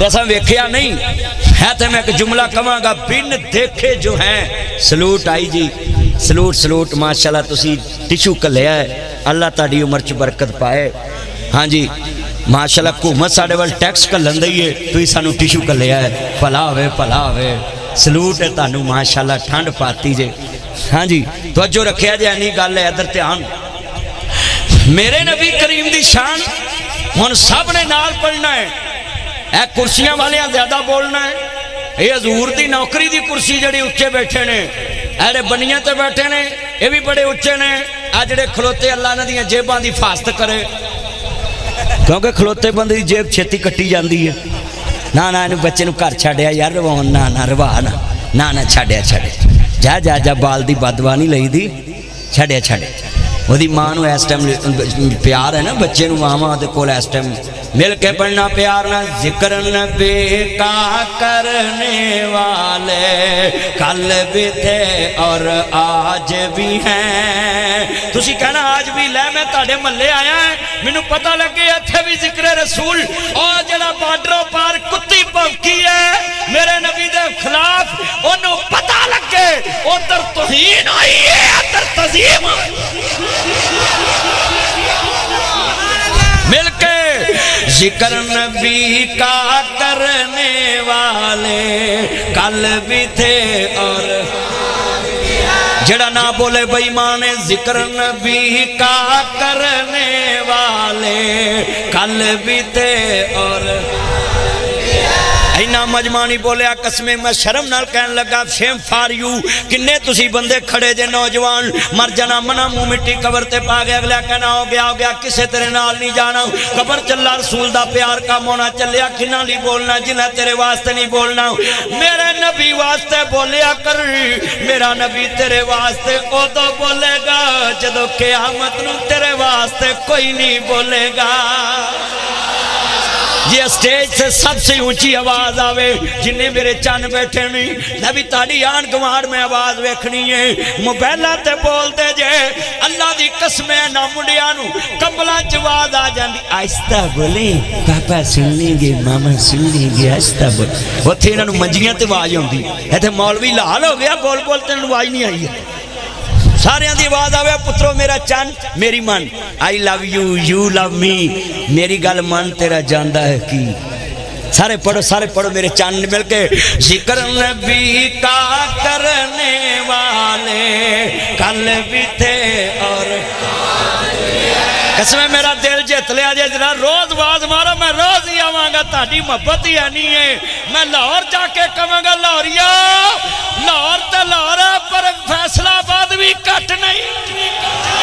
ایسا ویکھیا نہیں ہے تو میں ایک جملہ کہاں گا بن دیکھے جو ہیں سلوٹ آئی جی سلوٹ سلوٹ ماشاءاللہ تسی ٹیشو کلیا ہے اللہ تاڑی عمر چ برکت پائے ہاں جی ماشاءاللہ حکومت ساڑے وال ٹیکس کا لندی ہے تو ہی سانو ٹیشو کلیا ہے پلا ہوئے سلوٹ ہے تانو ماشاءاللہ ٹھنڈ پاتی جے ہاں جی توجہ رکھیا جے نہیں گل ہے ادھر دھیان میرے نبی کریم دی شان ہن سب نے نال پڑھنا ہے اے کرسیاں والے زیادہ بولنا ہے یہ حضور دی نوکری دی کرسی جڑی اچھے بیٹھے نے ایڑے بنیاں تے بیٹھے نے یہ بھی بڑے اچھے نے آ جڑے کھلوتے اللہ نے دیاں جیباں دی فاست کرے کیونکہ کھلوتے بندے دی جیب چھتی کٹی جاندی ہے نہ انہوں بچے نو گھر چھڈیا یار روان نہ روا نہ چھڈیا جا بال دی بدوا نہیں لئی دی چھڈیا وہ دی ماں نو اس ٹائم پیار ہے نا بچے نو ماما دے کول اس ٹائم مل کے پڑھنا پیار نہ ذکر نبی کا کرنے والے کل بھی تھے اور آج بھی ہیں تسی کہنا آج بھی لے میں تاڑے ملے آیا ہے مینوں پتہ لگے اتھے بھی ذکر رسول اور جڑا بارڈروں پار کتی بھونکی ہے میرے نبی دے خلاف انہوں پتہ لگے ادھر توہین ہوئی ہے ادھر تزیم مل کے ذکر نبی کا کرنے والے کل بھی تھے اور جڑا نہ بولے بے ایمان ذکر نبی کا کرنے والے کل بھی تھے اور اینا مجمانی بولیا قسمیں میں شرم نال کہن لگا شیم فار یو کنے تسی بندے کھڑے جے نوجوان مر جانا منا منہ مٹی قبر تے پا گیا اگلا کہنا ہو گیا کسے تیرے نال نہیں جانا قبر چلا رسول دا پیار کا مونا چلیا کنا لی بولنا جنہ تیرے واسطے نہیں بولنا میرے نبی واسطے بولیا کر میرا نبی تیرے واسطے او تو بولے گا جدو قیامت نو تیرے واسطے کوئی نہیں بولے گا یہ اسٹیج سے سب سے اونچی آواز آوے جنہیں میرے چان بیٹھے نہیں نبی تاڑی آن گوار میں آواز ویکھنی ہے موبائلہ تے بول دے جے اللہ دی قسمیں نہ منڈیانو کمبلا جواز آ جاندی آہستہ بولیں پاپا سن لیں گے ماما سن لیں گے آہستہ بولیں وہ تھے انہوں منجیاں تے واج ہوندی ایتھے مولوی لال ہو گیا بول تے انہوں واج نہیں آئی ہے سارے دی آواز آوے پترو میرا چان میری من I love you you love me میری گل من تیرا جاندہ ہے کی سارے پڑھو میرے چان مل کے ذکر نبی کا کرنے والے کل بھی تھے اور قسمیں میرا دل جت لیا جے جنا روز باز مارا میں روز ہی آواں گا تاڑی محبت ہی نہیں ہے میں لاہور جا کے کہاں گا لاہوریا لاہور تے لاہور ہے پر فیصلہ آباد بھی کٹ نہیں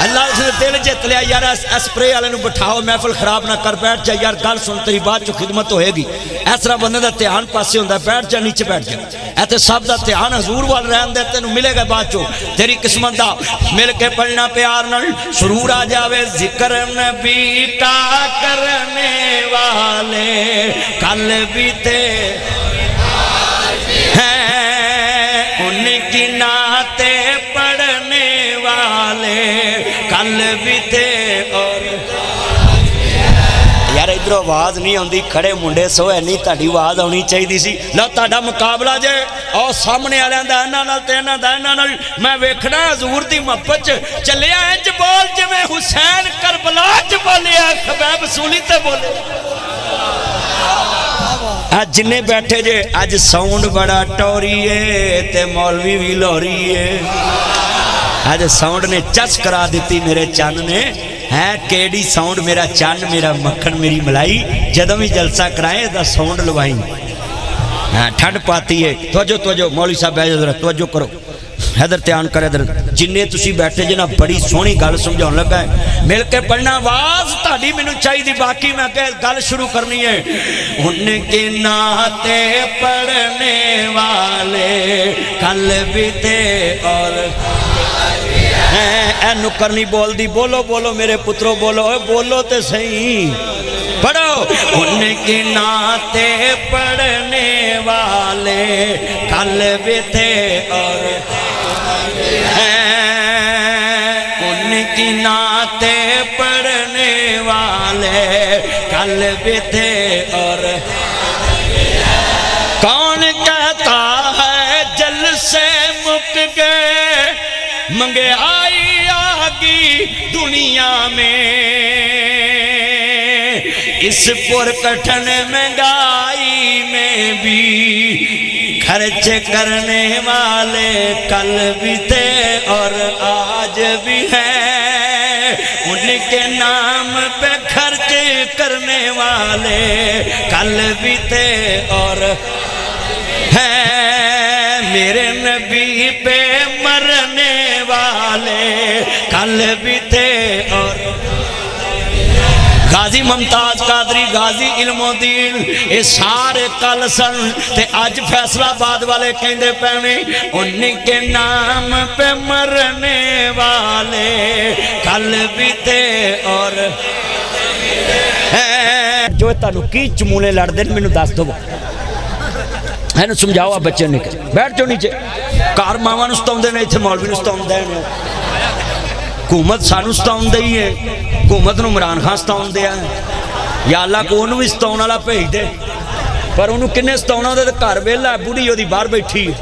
اللہ اس نے دل جت لیا یار اسپرے والے نو بٹھاؤ محفل خراب نہ کر بیٹھ جا یار گل سن تیری بات جو خدمت ہوئے گی اس طرح بندے دا دھیان پاسے ہوندا ہے بیٹھ جا نیچے بیٹھ جا ایتے سب دا دھیان حضور وال رہن دے تینوں ملے گا بات جو تیری قسمت دا مل کے پڑھنا پیار نال سرور آ جاوے ذکر نبی کا کرنے والے کل بھی تھے ہیں ان کی نعتیں پڑھنے والے کل بھی تھے اور یار ادھر آواز نہیں ہوندی کھڑے منڈے سوئے نہیں تاڑی آواز ہونی چاہیے سی لو تاڑا مقابلہ جے اور سامنے آلیاں دا اینا نال تے اینا دا اینا نال میں ویکھنا حضور دی محبت چلیا انج بول جے میں حسین کربلا چ بولیا خبیب سولی تے بولے آج جنہیں بیٹھے جے آج ساؤنڈ بڑا ٹوری ہے تے مولوی بھی لوری ہے آج ساؤنڈ نے چس کرا دیتی میرے چان نے ہے کیڑی ساؤنڈ میرا چان میرا مکھن میری ملائی جدوں بھی جلسہ کرائیں دا ساؤنڈ لوائیں ٹھنڈ پاتی ہے توجہ مولوی صاحب بیٹھے ذرا توجہ کرو حیدر تیان کرے در جنہیں تسی بیٹھے جنا بڑی سونی گل سمجھاؤں لگا ہے مل کے پڑھنا آواز تاڑی مینوں چاہیے دی باقی میں کہ گل شروع کرنی ہے ان کے نعتیں پڑھنے والے کل بھی تھے اور اے نکر نہیں بول دی بولو میرے پترو بولو تے صحیح پڑھو ان کی نعتیں پڑھنے والے کل بھی تھے اور ان کی نعتیں پڑھنے والے کل بھی تھے اور کون کہتا ہے جلسے مک گئے مہنگائی آگی دنیا میں اس پرکٹھن مہنگائی میں بھی خرچ کرنے والے کل بھی تھے اور آج بھی ہیں ان کے نام پہ خرچ کرنے والے کل بھی تھے اور ہیں میرے نبی پہ مرنے والے کل بھی تھے اور غازی ممتاز قادری غازی علم و دین اے سارے کل سن تے اج فیصلہ آباد والے کہندے پینے انہی کے نام پہ مرنے والے کل بھی تھے اور جو تانو کی چمولے لڑ دن میں دس دو ہے نا سمجھاؤ آپ بچے نکل بیٹھ جو نیچے کار ماما نستاؤں دے نہیں تھے مولوی نستاؤں دے نہیں حکومت سانو ستاؤں دے ہی ہے حکومت نو عمران خان ستاؤں دیا ہے یا اللہ کو انہوں بھی ستاؤں والا بھیج دے پر انہوں کنے ستاؤں دے گھر ویلا ہے بوڑھی وہ باہر بیٹھی ہے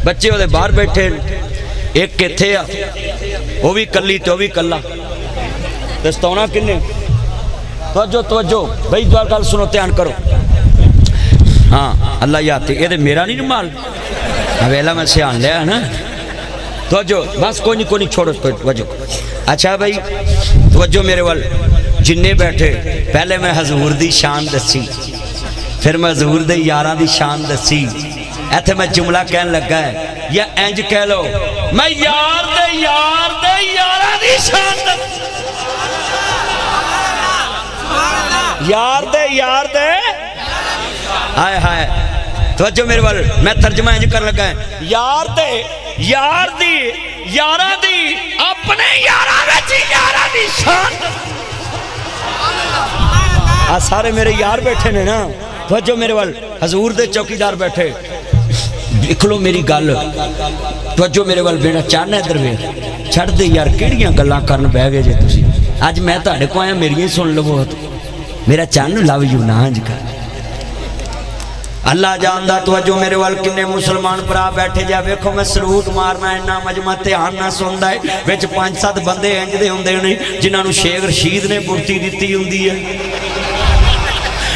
بچے وہ باہر بیٹھے ایک کتھے وہ بھی کلی تو بھی کلا ستاؤں کنے توجہ بھائی دوار گل سنو دھیان کرو ہاں اللہ یاد یہ میرا نہیں مال ویلا میں سیان لیا ہے نا توجہ بس کوئی نہیں چھوڑو توجہ اچھا بھائی توجہ میرے وال جننے بیٹھے پہلے میں حضور دی شان دسی پھر میں حضور دے یاراں دی شان دسی ایتھے میں جملہ کہن لگا ہے یا اینج کہہ لو میں یار دے یاراں دی شان دسی یار دے آئے ہائے توجہ میرے وال میں ترجمہ اینج کر لگا ہے یار دی یاراں دی اپنے یاراں وچ یاراں دی شان سارے میرے یار بیٹھے نے نا توجہ میرے وال حضور دے چوکیدار بیٹھے دیکھ لو میری گل توجہ میرے وال بیٹا چاہنا ادھر ویکھ چھڑ دے یار کیڑیاں گلاں کرن بہ گئے جے تسی اج میں تہاڈے کو آیا میری سن لو میرا چان لو یو نانج کر اللہ جاندہ توجہ میرے وال کنے مسلمان پرا بیٹھے جا ویکھو میں سلوٹ مارنا اینا مجمع دھیان نہ سندا ہے وچ 5-7 بندے انج دے ہوندے نے جنہاں نو شیخ رشید نے بڑتی دتی ہوندی ہے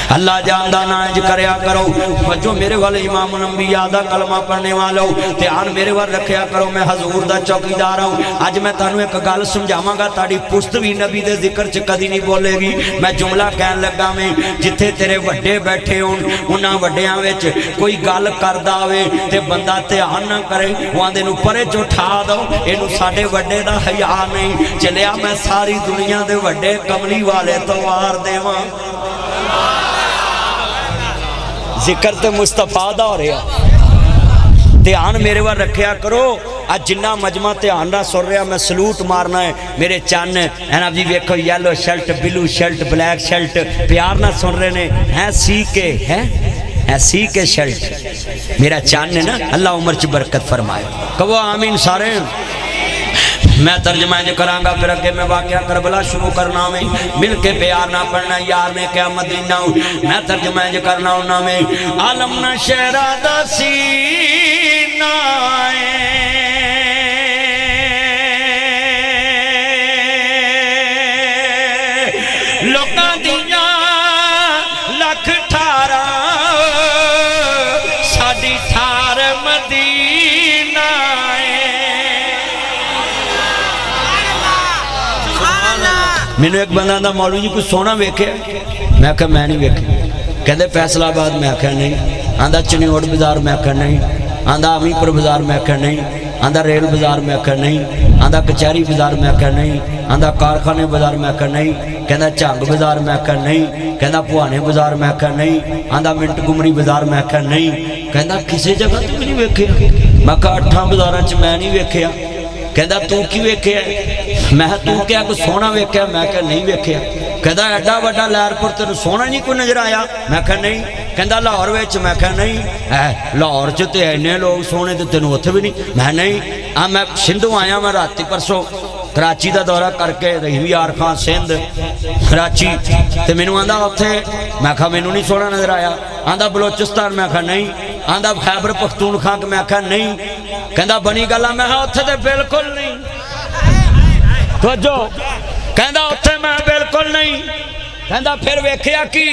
اللہ جاندہ نانج کریا کرو توجہ میرے وال امام الانبیاء دا کلمہ پڑھنے والو دھیان میرے وال رکھیا کرو میں حضور دا چوکیدار ہوں اج میں تانوں ایک گل سمجھاواں گا تاڑی پشت بھی نبی دے ذکر چ کدی نہیں بولے گی میں جملہ کہن لگا میں جتھے تیرے وڈے بیٹھے ہون انہاں وڈیاں وچ کوئی گل کردا ہوے تے بندہ دھیان نہ کرے واندے نو پرے چ اٹھا دو اینو ساڈے وڈے دا حیا نہیں چلیا میں ساری دنیا دے وڈے کملی والے تو وار دیواں ذکر تے مصطفیٰ دا ہو رہا دھیان میرے وال رکھیا کرو آج جنہ مجمع دھیان نہ سن رہا میں سلوٹ مارنا ہے میرے چان ہے جی ویکھو یلو شرٹ بلو شرٹ بلیک شرٹ پیار نہ سن رہے نے ہیں سی کے شرٹ میرا چان نا اللہ عمر چ برکت فرمائے کہو آمین سارے میں ترجمہ جو کراں گا پھر اگے میں واقعہ کربلا شروع کرنا میں مل کے پیار نہ پڑھنا یار نے کیا مدینہ میں ترجمہ جو کرنا ہونا میں عالم نہ شہرہ دا سینہ لوکاں دیاں لکھ ٹھارا ساڈی ٹھار مدینہ مینوں ایک بندہ دا مولوی جی کوئی سونا ویکھے میں کہا میں نہیں ویکھے کہندے فیصلہ آباد میں کہا نہیں آندا چنیوڑ بازار میں کہا نہیں آندا امی پور بازار میں کہا نہیں آندا ریل بازار میں کہا نہیں آندا کچہری بازار میں کہا نہیں آندا کارخانے بازار میں کہا نہیں کہندا چنگ بازار میں کہا نہیں کہندا پوانے بازار میں کہا نہیں آندا منٹ گمری بازار میں کہا نہیں کہندا کسی جگہ تو نہیں ویکھے میں کہا 8 بازاراں چ میں نہیں ویکھیا کہندا تو کی ویکھیا میں تو کیا کوئی سونا ویکھیا میں کہا نہیں ویکھیا کہندا ایڈا وڈا لہر پور تینوں سونا نہیں کوئی نظر آیا میں کہا نہیں کہندا لاہور وچ میں کہا نہیں لاہور چ تے اینے لوگ سونے تے تینوں اوتھے بھی نہیں میں نہیں میں سندھوں آیا میں راتی پرسوں کراچی دا دورہ کر کے رحیم یار خان سندھ کراچی تے مینوں آندا اوتھے میں کہا مینوں نہیں سونا نظر آیا آندا بلوچستان میں کہا نہیں آندا خیبر پختونخوا میں کہا نہیں کہندا بنی گلا میں کہا اوتھے تے بالکل نہیں توجہ کہندا اوتھے میں بالکل نہیں کہندا پھر ویکھیا کی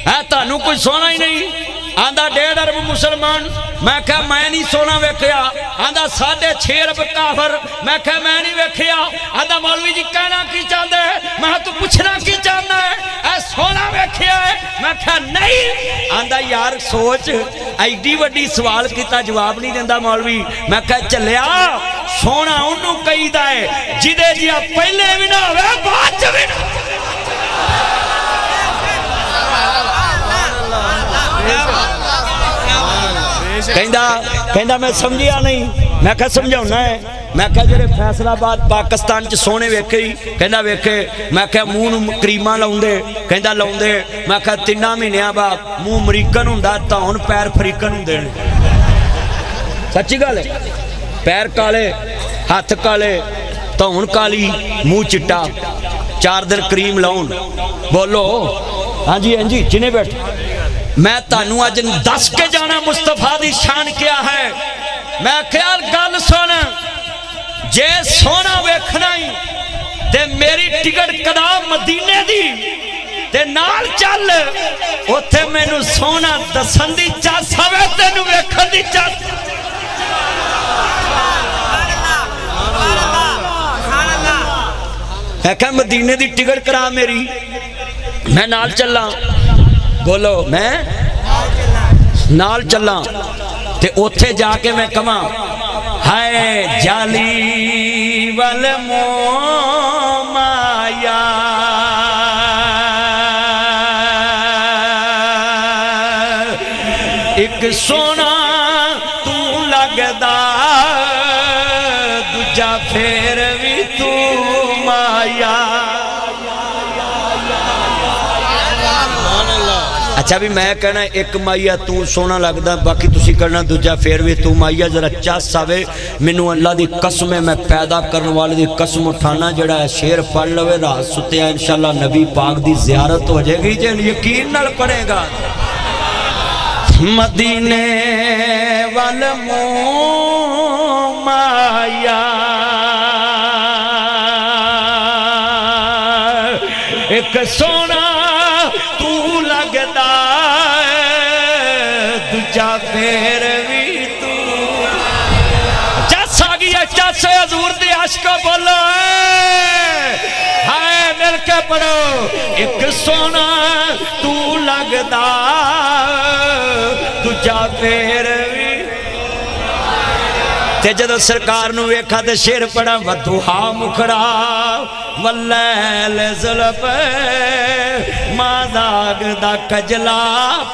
ہے تانوں کوئی سونا ہی نہیں آندہ 1.5 ارب مسلمان میں کہا میں نہیں سونا ویکھیا آندہ 6.5 ارب کافر میں کہا میں نہیں ویکھیا آندہ مولوی جی کہنا کی چاہتے ہیں میں تو پوچھنا کی چاہنا ہے اے سونا ویکھیا ہے میں کہا نہیں آندہ یار سوچ ایڈی وڈی سوال کیتا جواب نہیں دیندہ مولوی میں کہا چلیا سونا انہوں کہی دائے جدے جیا پہلے بھی نہ ہوئے بعد بھی نہ کہندہ میں سمجھیا نہیں میں کہا سمجھاؤنا ہے میں کہا جرے فیصل آباد پاکستان چ سونے ویکھے ہی کہندہ ویکھے میں کہا مون کریمہ لاؤں دے کہندہ لاؤں دے میں کہا 3 مہینیاں بعد مون امریکن ہوندا تاؤن پیر فریکن ہوندے سچی گل ہے پیر کالے ہاتھ کالے تاؤن کالی منہ چٹا 4 دن کریم لاؤں بولو ہاں جی جنہیں بیٹھ میں تانوں اج دس کے جانا مصطفیٰ دی شان کیا ہے میں خیال گل سن جے سونا ویکھنا ہی تے میری ٹکٹ کدا مدینے دی تے نال چل اوتھے مینوں سونا دسن دی چاس ہوے تینوں ویکھن دی چاس میں کہا مدینے دی ٹکٹ کرا میری میں نال چلا بولو میں نال چلا تے اوتھے جا کے میں کما ہائے جالی والمو مایا ایک سونا تو لگدا دوجا پھر بھی تو مایا اچھا بھی میں کہنا ایک مائیا تو سونا لگدا باقی تسی کرنا دوجا پھر بھی تو مائیا ذرا چاس آوے منو اللہ دی قسم میں پیدا کرنے والے دی قسم اٹھانا جڑا ہے شیر پڑھ لوے رات ستے ہیں انشاءاللہ نبی پاک دی زیارت ہو جائے گی جن یقین نال پڑھے گا مدینے والمو مائیا ایک سونا تو لگدا دوجا پھر بھی تو جس آگئی ہے جس حضور دی عشق بولو ہائے مل کے پڑھو ایک سونا تو لگدا دوجا پھر بھی تے جدو سرکار نو ویکھا تے شیر پڑھا ودھوہا مکھڑا واللیل ظلف ماداغ دا کجلا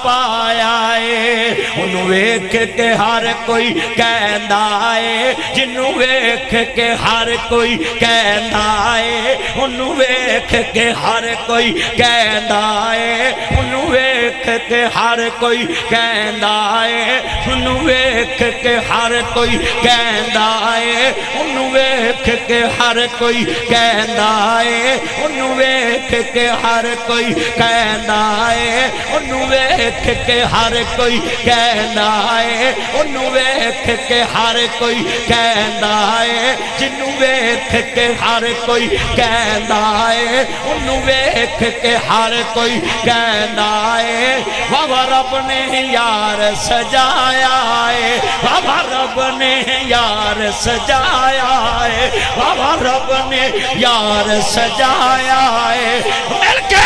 پایا ہے انہوں ویکھ کے ہر کوئی کہندا ہے جنہوں ویکھ کے ہر کوئی کہندا ہے انہوں ویکھ کے ہر کوئی کہندا ہے انہوں ویکھ کے ہر کوئی کہندا ہے انہوں ویکھ کے ہر کوئی کہندا ہے انہوں ویکھ کے ہر کوئی کہندا ہے انہوں ویکھ کے ہر کوئی کہندا ہے انہوں ویکھ کے ہر کوئی کہندا ہے انہوں ویکھ کے ہر کوئی کہندا ہے جنوں ویکھ کے ہر کوئی کہندا ہے انہوں ویکھ کے ہر کوئی کہندا ہے بابا رب نے یار سجایا ہے بابا رب نے یار سجایا ہے بابا رب نے یار سجایا ہے مل کے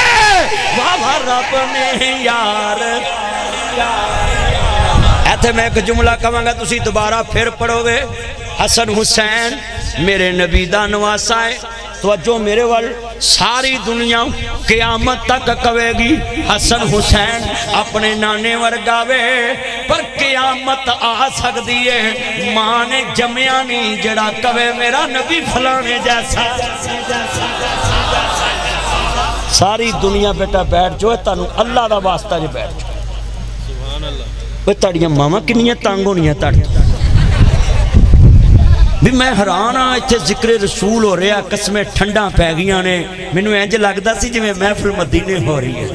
بابا رب نے یار ایتھے میں ایک جملہ کہاں گا تسی دوبارہ پھر پڑھو گے حسن حسین میرے نبی دا نواسا ہے توجہ میرے وال ساری دنیا قیامت تک کہے گی حسن حسین اپنے نانے ورگاوے پر قیامت آ سکتی ہے ماں نے جمعہ نہیں جڑا کہے میرا نبی فلانے جیسا ساری دنیا بیٹا بیٹھ جو ہے تانوں اللہ دا واسطہ جو بیٹھ جو وہ تاڑیاں ماما کنیاں تانگ ہونیاں تاڑ تو بھی میں حیران ہاں اتنے ذکر رسول ہو رہا قسمیں ٹھنڈا پی گئی نے مینوں انج لگدا سی جویں محفل مدینے ہو رہی ہے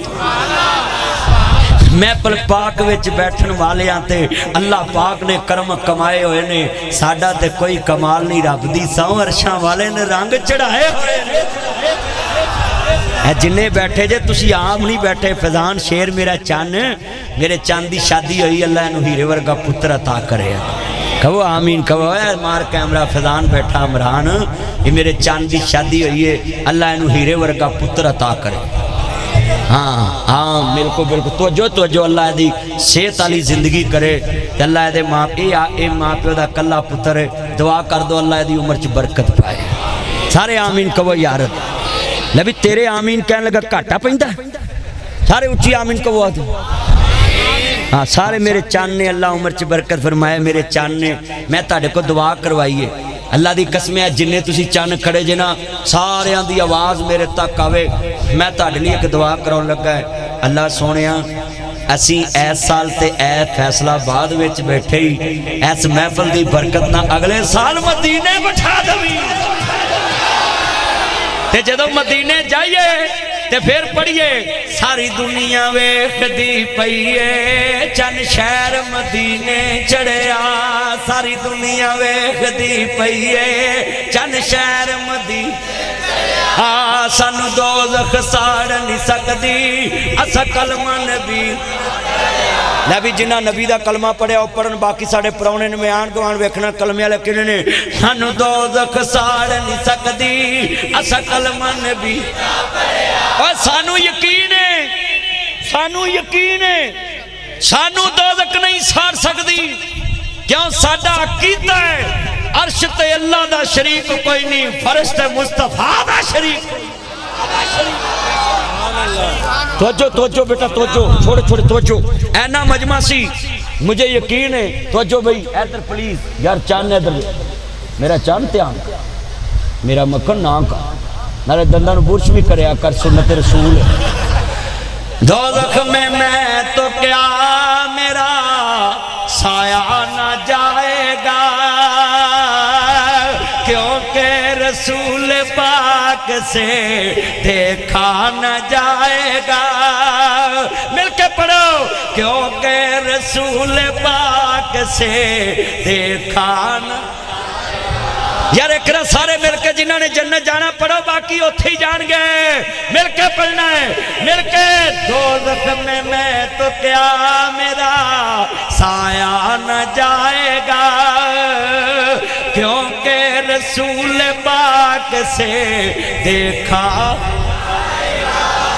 محفل پاک وچ بیٹھن والیاں تے اللہ پاک نے کرم کمائے ہوئے نے ساڈا تے کوئی کمال نہیں رب دی سو عرشاں والے نے رنگ چڑھائے ہوئے نے جنہیں بیٹھے جے تسی عام نہیں بیٹھے فیضان شیر میرا چان میرے چاند دی شادی ہوئی اللہ انہوں ہیرے ورگا پتر عطا کرے کہو آمین کہو اے مار کیمرہ فیضان بیٹھا عمران یہ میرے چاند دی شادی ہوئی ہے اللہ انہوں ہیرے ورگا پتر عطا کرے ہاں ہاں بالکل توجہ اللہ دی صحت والی زندگی کرے اللہ دے ماں پیو دا کلا پتر ہے دعا کر دو اللہ دی عمر چ برکت پائے سارے آمین کہو یار نبی تیرے آمین کہنے لگا کاٹا پہندا سارے اچھی آمین کہو آدھو ہاں سارے میرے چان نے اللہ عمر چ برکت فرمائے میرے چان نے میں تاڑے کو دعا کروائیے اللہ دی قسم ہے جنہیں تسی چان کھڑے جنا سارے آن دی آواز میرے تک آوے میں تاڑے لیے ایک دعا کراؤں لگا ہے اللہ سونیاں اسی ایس سال تے اے فیصلہ بعد وچ بیٹھے ہی ایس محفل دی برکت نہ اگلے سال مدینے بٹھا دوی تے جدو مدینے جائیے تے پھر پڑھیے ساری دنیا ویکھ دی پئیے چند شہر مدینے چڑھیا ساری دنیا ویکھ دی پئیے چند شہر مدینے ہاں سانو دوزخ ساڑ نہیں سکدی اسا کلمہ نبی نبی جنہ نبی دا کلمہ پڑھے اور پڑھن باقی ساڑے پرونے نے میان گوان ویکھنا کلمے والے کنے نے سانو دوزخ ساڑ نہیں سکدی اسا کلمہ نبی اور سانو یقین ہے سانو دوزخ نہیں ساڑ سکدی کیوں ساڑا عقیدہ ہے عرش تے اللہ دا شریک کوئی نہیں فرشت مصطفیٰ دا شریک توجہ بیٹا توجہ چھوڑے توجہ اینا مجمع سی مجھے یقین ہے توجہ بھئی ایدر پلیز یار چاند ایدر میرا چاند تیان میرا مکن نام کا نارے دندان برش بھی کریا کر سنت رسول دوزخ میں تو کیا میرا سایہ نہ جائے گا کیونکہ رسول پاک سے دیکھا نہ جائے گا مل کے پڑھو کیونکہ رسول پاک سے دیکھا نہ یار اکرہ سارے مل کے جنہوں نے جنت جانا پڑھو باقی اتھی جان گئے مل کے پڑھنا ہے مل کے دوزخ میں تو کیا میرا سایہ نہ جائے گا کیونکہ رسول پاک سے دیکھا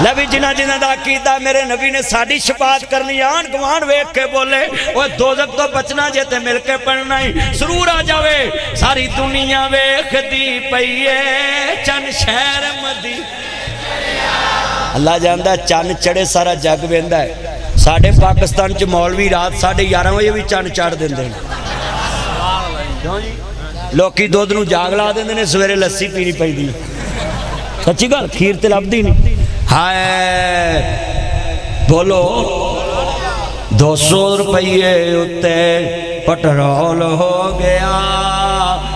نبی جنہ دا عقیدہ میرے نبی نے ساڑی شفاعت کرنی آن گوان ویک کے بولے وہ دوزخ تو بچنا جیتے مل کے پڑھنا ہی سرور آ جاوے ساری دنیا ویک دی پئیے چند شہر مدی اللہ جاندہ چند چڑے سارا جگ بیندہ ہے ساڑھے پاکستان چ مولوی رات 11:30 بجے بھی چند چڑھ دیں دیں لوکی دودھ نو جاگ لا دیں دیں سویرے لسی پینی پئی دی سچی گل کھیر تے لب دی نہیں ہائے بولو 200 روپیے اتے پٹرول ہو گیا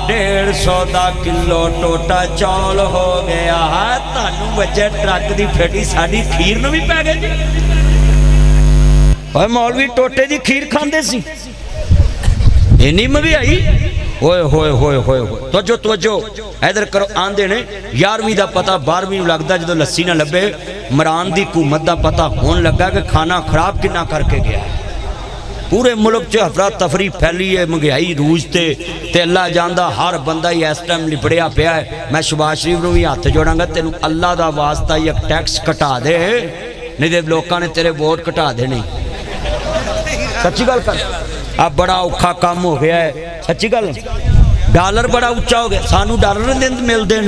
150 دا کلو ٹوٹا چول ہو گیا تانوں بچے ٹرک دی پھیٹی ساڑی کھیر نو بھی پہ گئے جی اور مولوی ٹوٹے دی کھیر کھاندے سی اینی مگی آئی ہوئے ہوئے ہوئے ہوئے ہوئے توجہ ایدر کرو آندے نے 11ویں دا پتا 12ویں لگ دا جدو لسی نہ لبے مران دی حکومت دا پتا ہون لگا کہ کھانا خراب کنا کر کے گیا پورے ملک چ افراد تفریح پھیلی ہے مہنگائی روج تے اللہ جاندہ ہر بندہ ہی اس ٹائم لپڑیا پیا ہے میں شباز شریف نو بھی ہاتھ جوڑاں گا تینوں اللہ دا واسطہ یک ٹیکس کٹا دے نہیں دے لوکاں نے تیرے ووٹ کٹا دے نہیں سچی گل کر اب بڑا اوکھا کام ہو گیا ہے سچی گل ڈالر بڑا اچھا ہو گیا سانو ڈالر دن مل دے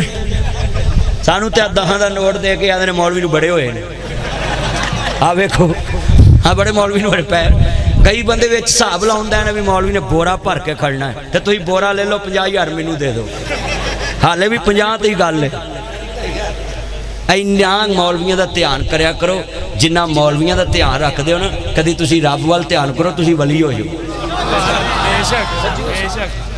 سانو تے 10 دا نوٹ دے کے آدھے مولوی نو بڑے ہوئے آپ ویکھو ہاں بڑے مولوی نو بڑے پیر کئی بندے ویچ صاحب لاؤندہ ہے نا بھی مولوی نے بورا پھر کے کھڑنا ہے تے تو ہی بورا لے لو 50,000 مینوں دے دو حالے بھی 50 تے ہی گل لے اینیاں مولویاں دا دھیان کریا کرو جنہ مولویاں دا دھیان رکھ دے ہو نا کدی تسی رب وال دھیان کرو تسی ولی ہو جو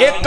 1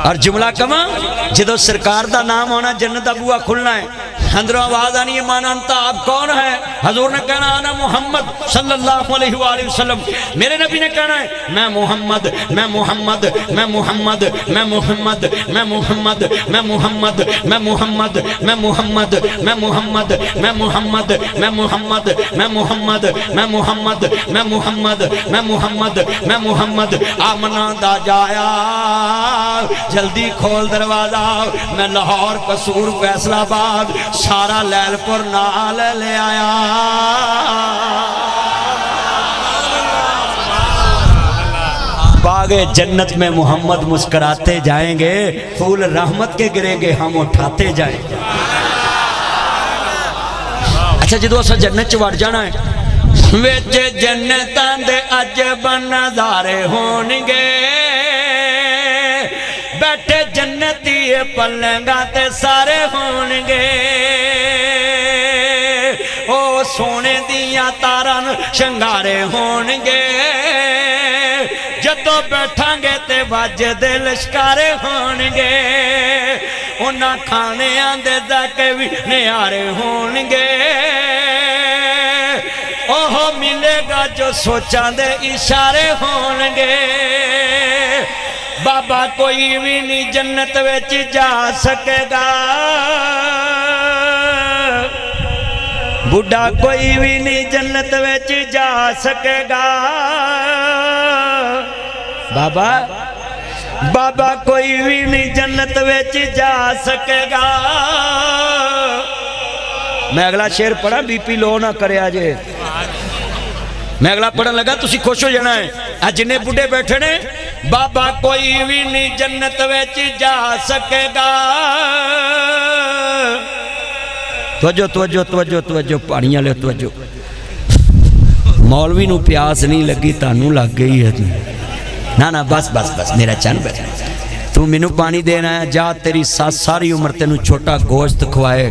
اور جملہ کما جدو سرکار دا نام ہونا جنت دا بوا کھلنا ہے اندروں آواز آنی ہے مانا انتا آپ کون ہے حضور نے کہنا آنا محمد صلی اللہ علیہ وآلہ وسلم میرے نبی نے کہنا ہے میں محمد میں محمد میں محمد میں محمد میں محمد میں محمد میں محمد میں محمد میں محمد میں محمد میں محمد میں محمد میں محمد میں محمد میں محمد میں محمد آمنا دا جایا جلدی کھول دروازہ میں لاہور قصور فیصل آباد سارا لیل پور نال لے آیا باغ جنت میں محمد مسکراتے جائیں گے پھول رحمت کے گریں گے ہم اٹھاتے جائیں گے اچھا جدو اسا جنت چوڑ جانا ہے وچ جنتاں دے عجب نظارے ہونگے بیٹھے جنتی پلنگاں تے سارے ہونگے او سونے دیاں تاران شنگارے ہونگے جدو بیٹھاں گے تے واجے دے لشکارے ہونگے انہاں کھانے آندے ذاکے بھی نیارے ہونگے اوہ ملے گا جو سوچاں دے اشارے ہونگے بابا کوئی بھی نہیں جنت ویچ جا سکے گا بڑھا کوئی بھی نہیں جنت ویچ جا سکے گا بابا کوئی بھی نہیں جنت ویچ جا سکے گا میں اگلا شعر پڑھا بی پی لو نہ کرے آجے میں اگلا پڑھن لگا تسی خوش ہو جانا ہے آج جنہیں بڑھے بیٹھے نے بابا کوئی بھی نہیں جنت ویچ جا سکے گا توجہ پانیاں لے توجہ مولوی نو پیاس نہیں لگی تانوں لگ گئی ہے نا بس میرا چند بیٹھا تو منو پانی دینا ہے جا تیری ساری عمر تینو چھوٹا گوشت کھوائے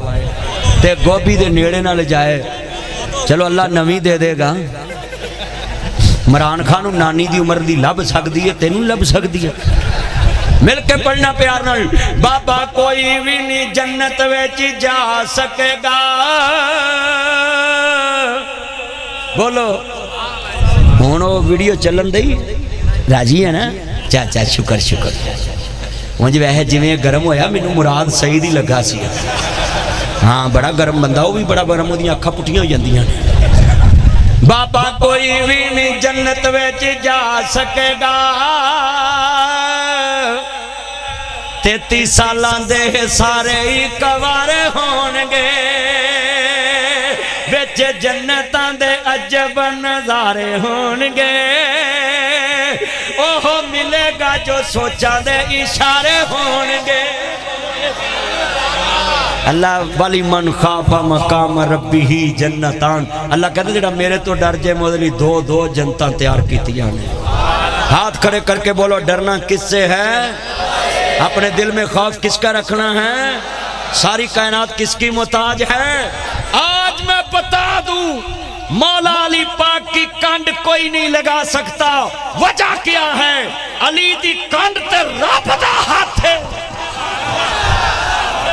تے گوبھی دے نیڑے نہ لے جائے چلو اللہ نوی دے دے گا مران خانو نانی دی عمر دی لب سک دیئے تینوں لب سک دیئے مل کے پڑھنا پیار نال بابا کوئی بھی نہیں جنت ویچ جا سکے گا بولو ہونو ویڈیو چلن دئی راجی ہے نا چاچا شکر مجھے وہ جویں گرم ہویا مینوں مراد صحیح دی لگا سی ہاں بڑا گرم بندہ وہ بھی بڑا گرم ہوندیاں اکھاں پٹھیاں ہو جاندیاں بابا کوئی بھی نہیں جنت ویچ جا سکے گا 33 سالاں دے سارے ہی کوارے ہونگے وچ جنتاں دے عجب نظارے ہونگے اوہ ملے گا جو سوچاں دے اشارے ہونگے اللہ والی من خافا مقام ربی ہی جنتان اللہ کہتے جڑا میرے تو ڈر جے مدلی دو جنتاں تیار کیتیاں نے ہاتھ کھڑے کر کے بولو ڈرنا کس سے ہے اپنے دل میں خوف کس کا رکھنا ہے ساری کائنات کس کی محتاج ہے آج میں بتا دوں مولا علی پاک کی کانڈ کوئی نہیں لگا سکتا وجہ کیا ہے علی دی کانڈ تے رابطہ ہاتھ